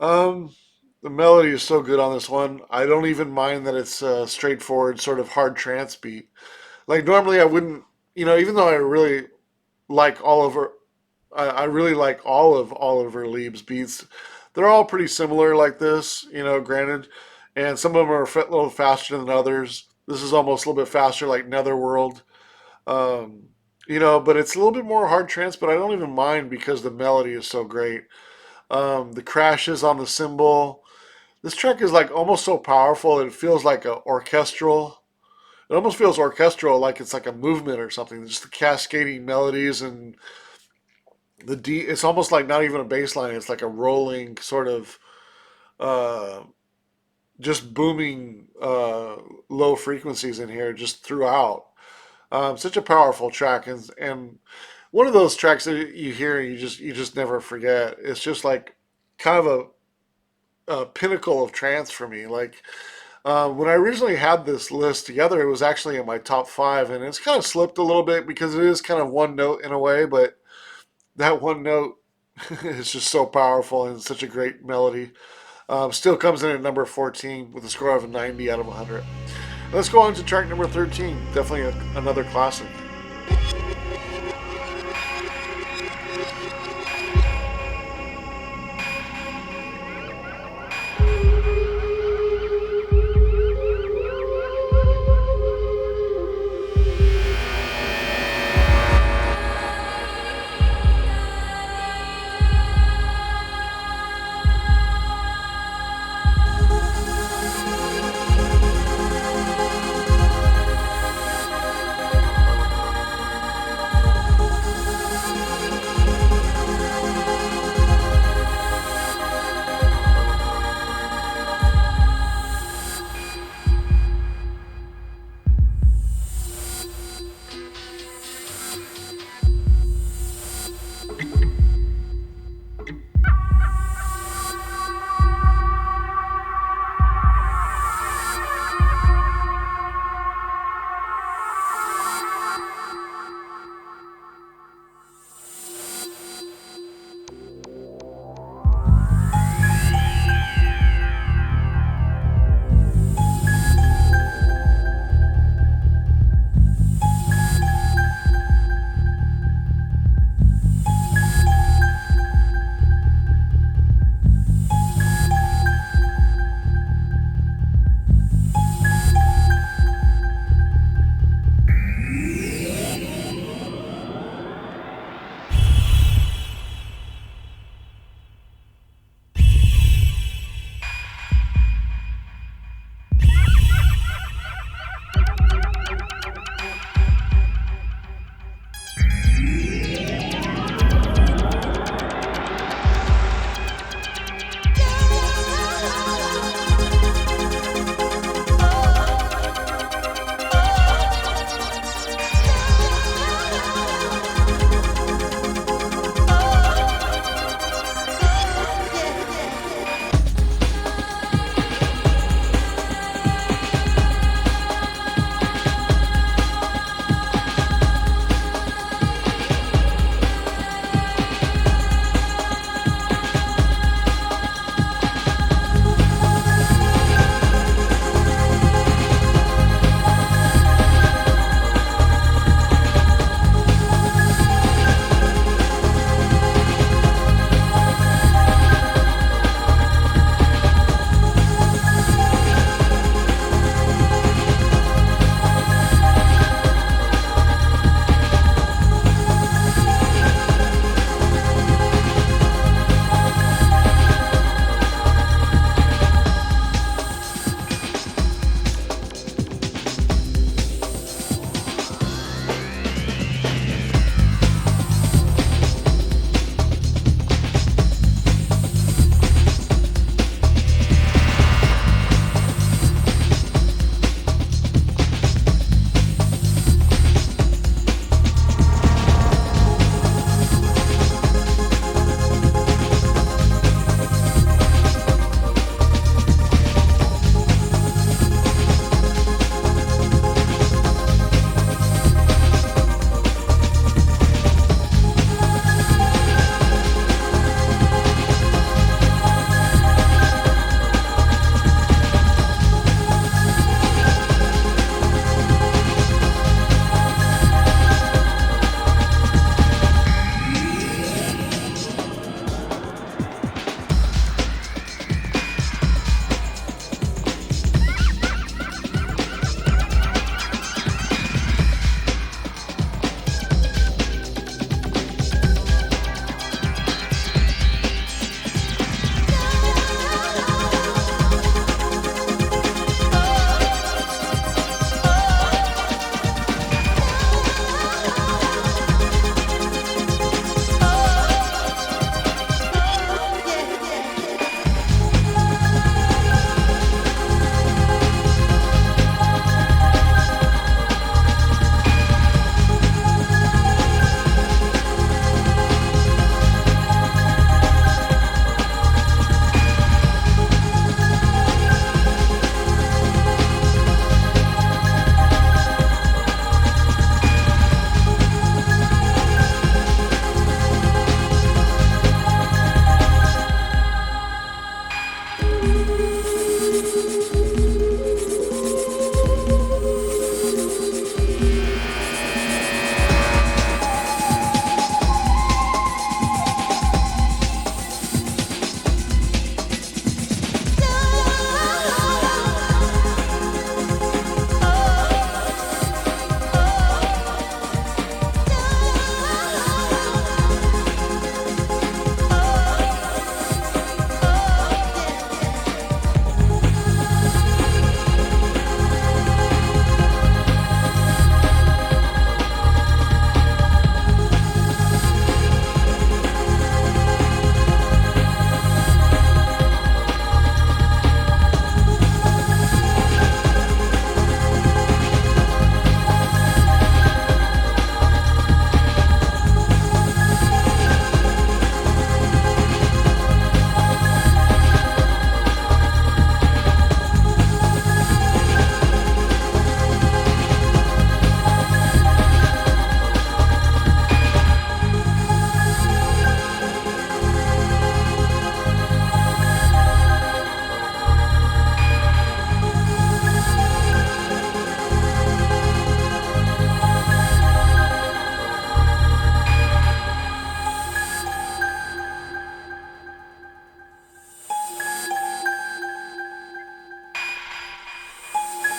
Um, the melody is so good on this one. I don't even mind that it's a straightforward, sort of hard trance beat. Like normally I wouldn't, even though I really like Oliver, I really like all of Oliver Lieb's beats. They're all pretty similar like this, granted, and some of them are a little faster than others. This is almost a little bit faster, like Netherworld. Um, but it's a little bit more hard trance, but I don't even mind because the melody is so great. The crashes on the cymbal. This track is like almost so powerful it feels like a orchestral. It almost feels orchestral, like it's like a movement or something. Just the cascading melodies and the D. It's almost like not even a bass line. It's like a rolling sort of, uh, just booming low frequencies in here just throughout. Such a powerful track, and one of those tracks that you hear and you just never forget. It's just like kind of a pinnacle of trance for me. Like when I originally had this list together, it was actually in my top five, and it's kind of slipped a little bit because it is kind of one note in a way, but that one note is just so powerful and such a great melody. Still comes in at number 14 with a score of 90 out of 100. Let's go on to track number 13. Definitely another classic.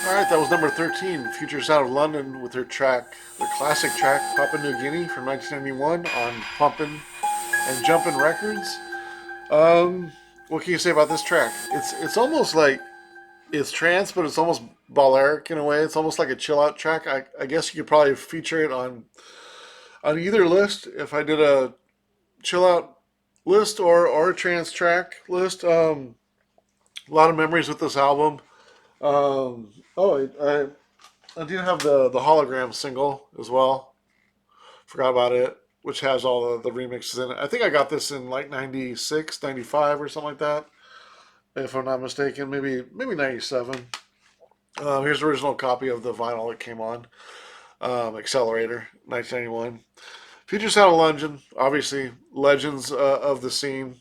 All right, that was number 13, Future Sound of London, with their classic track, Papua New Guinea from 1991 on Pumpin' and Jumpin' Records. What can you say about this track? It's almost like it's trance, but it's almost Balearic in a way. It's almost like a chill out track. I guess you could probably feature it on either list. If I did a chill out list or a trance track list, a lot of memories with this album. I do have the hologram single as well. Forgot about it, which has all the remixes in it. I think I got this in like 96, 95, or something like that, if I'm not mistaken. Maybe 97. Here's the original copy of the vinyl that came on. Accelerator, 1991. Future Sound of London, obviously legends of the scene,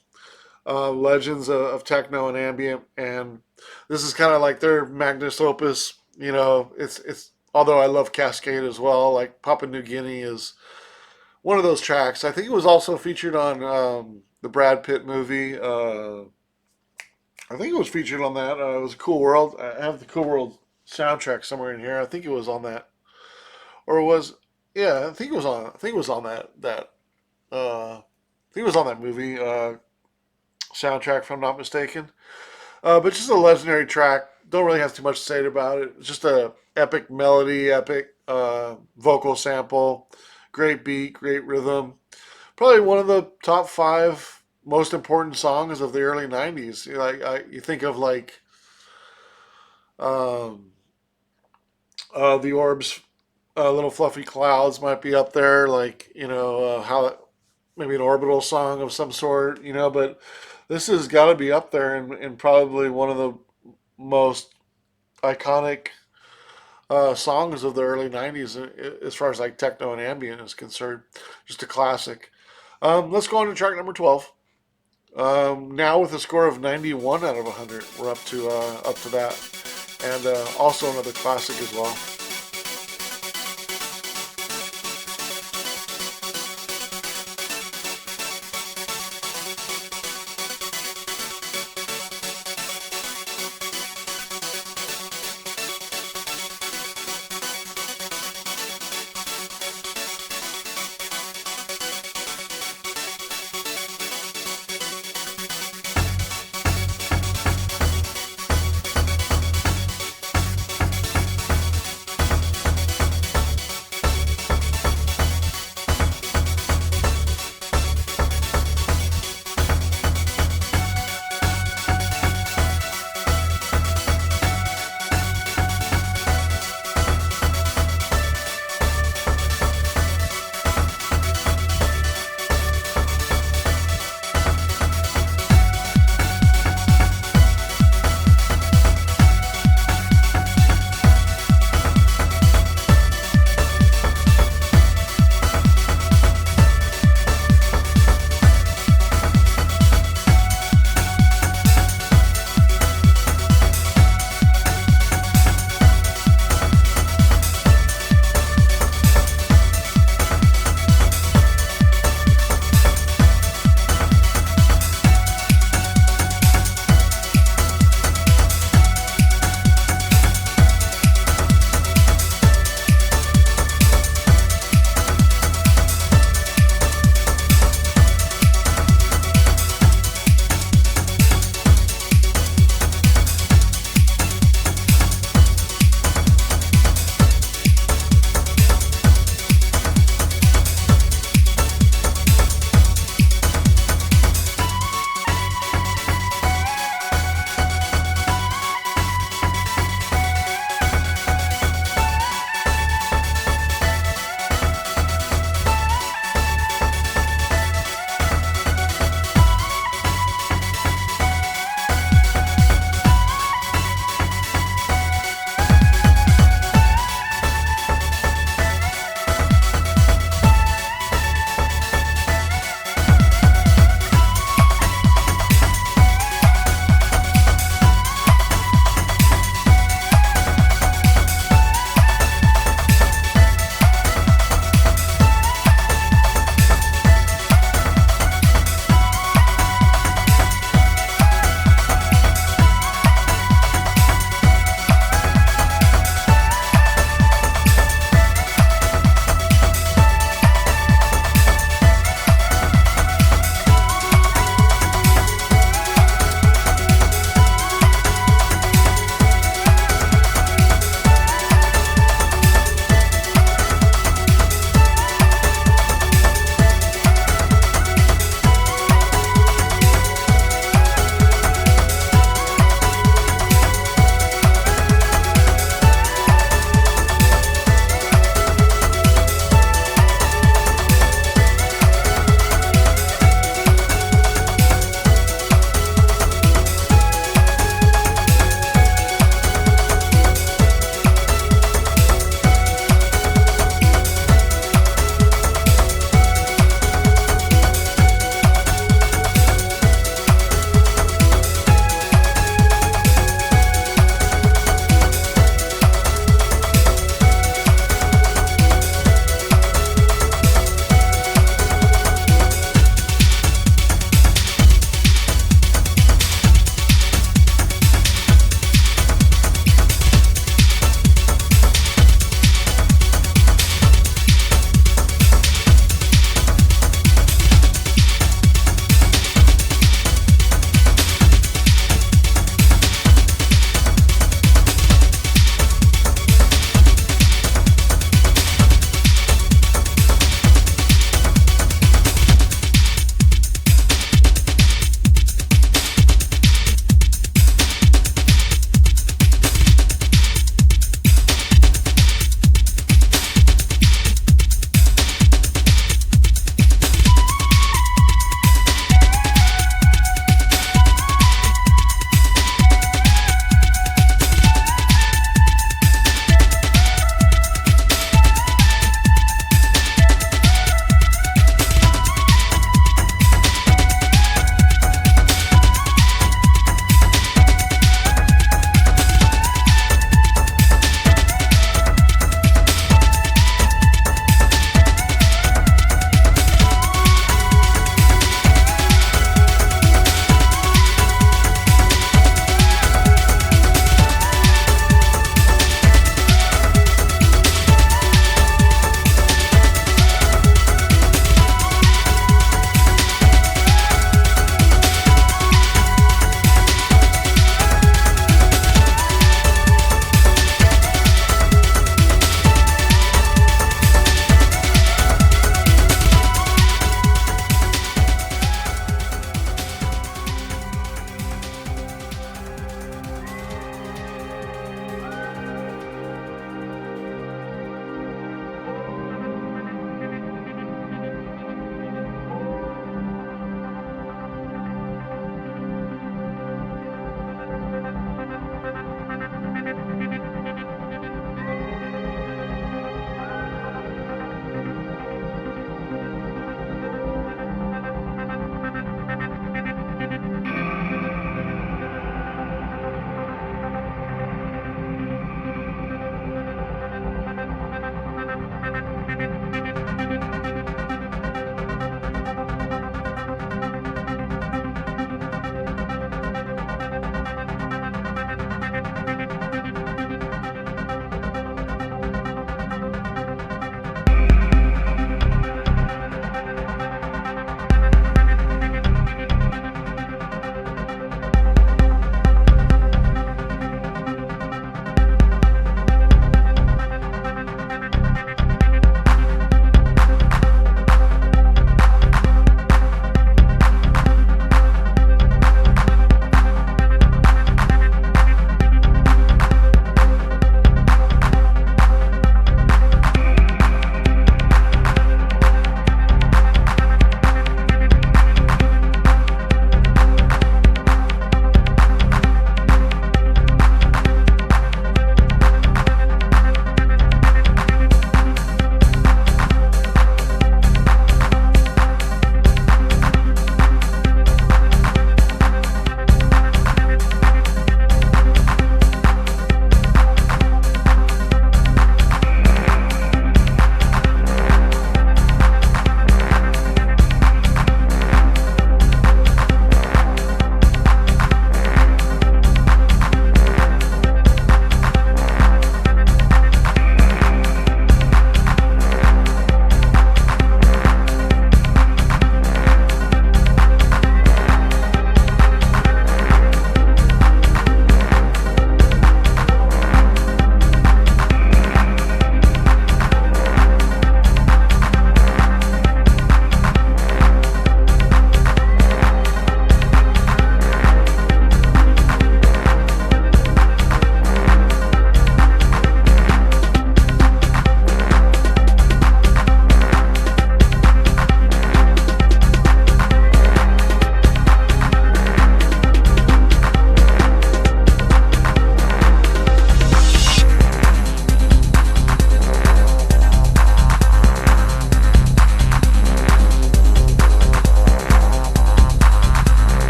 legends of techno and ambient, and this is kind of like their magnus opus. You know, it's although I love Cascade as well. Like Papua New Guinea is one of those tracks. I think it was also featured on the Brad Pitt movie. I think it was featured on that. It was a Cool World. I have the Cool World soundtrack somewhere in here. I think it was on that, or it was yeah. I think it was on. I think it was on that. I think it was on that movie soundtrack, if I'm not mistaken. But just a legendary track. Don't really have too much to say about it. It's just a epic melody, epic vocal sample, great beat, great rhythm. Probably one of the top five most important songs of the early '90s. You think of like um, the Orbs, Little Fluffy Clouds might be up there. Like how maybe an orbital song of some sort. But this has got to be up there and probably one of the most iconic songs of the early '90s as far as like techno and ambient is concerned. Just a classic. Let's go on to track number 12. Now with a score of 91 out of 100, we're up to that, and also another classic as well.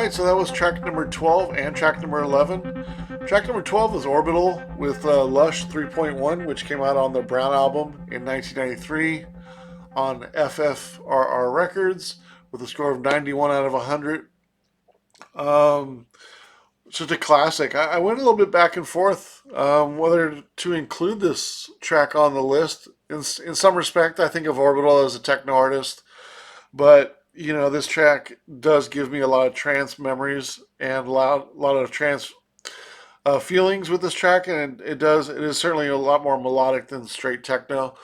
Alright, so that was track number 12 and track number 11. Track number 12 is Orbital with Lush 3.1, which came out on the Brown album in 1993 on FFRR Records with a score of 91 out of 100. It's just a classic. I went a little bit back and forth whether to include this track on the list. In some respect, I think of Orbital as a techno artist, but this track does give me a lot of trance memories and a lot of trance feelings with this track, and it is certainly a lot more melodic than straight techno.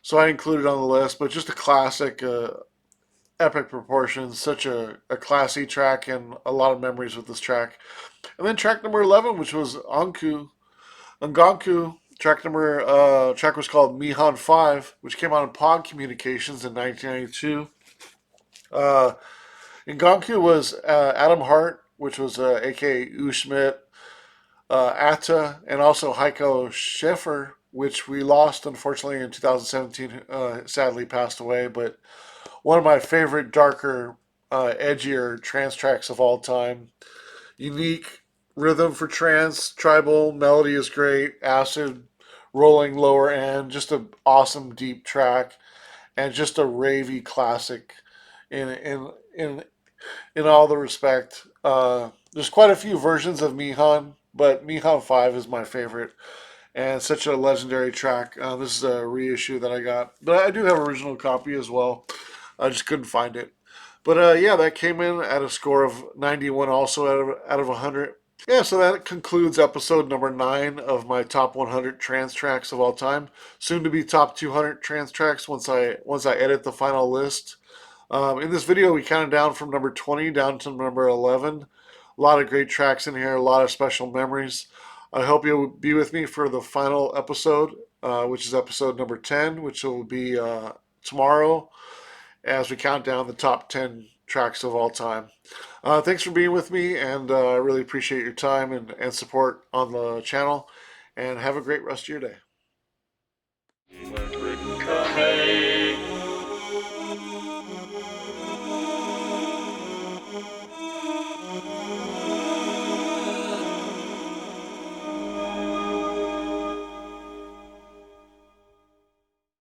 So I included it on the list, but just a classic, epic proportions, such a classy track, and a lot of memories with this track. And then track number 11, which was Nganku. Track was called Mihan 5, which came out on Pog Communications in 1992. Nganku was Adam Hart, which was aka U Schmidt, Atta, and also Heiko Schiffer, which we lost unfortunately in 2017. Sadly passed away, but one of my favorite darker, edgier trance tracks of all time. Unique rhythm for trance, tribal melody is great, acid rolling lower end, just an awesome deep track, and just a ravey classic in in in in all the respect. There's quite a few versions of Mihan, but Mihan 5 is my favorite, and such a legendary track. This is a reissue that I got, but I do have an original copy as well. I just couldn't find it. But yeah, that came in at a score of 91, also out of 100. Yeah, so that concludes episode number 9 of my top 100 trance tracks of all time. Soon to be top 200 trance tracks once I edit the final list. In this video, we counted down from number 20 down to number 11. A lot of great tracks in here, a lot of special memories. I hope you'll be with me for the final episode, which is episode number 10, which will be tomorrow as we count down the top 10 tracks of all time. Thanks for being with me, and I really appreciate your time and support on the channel. And have a great rest of your day.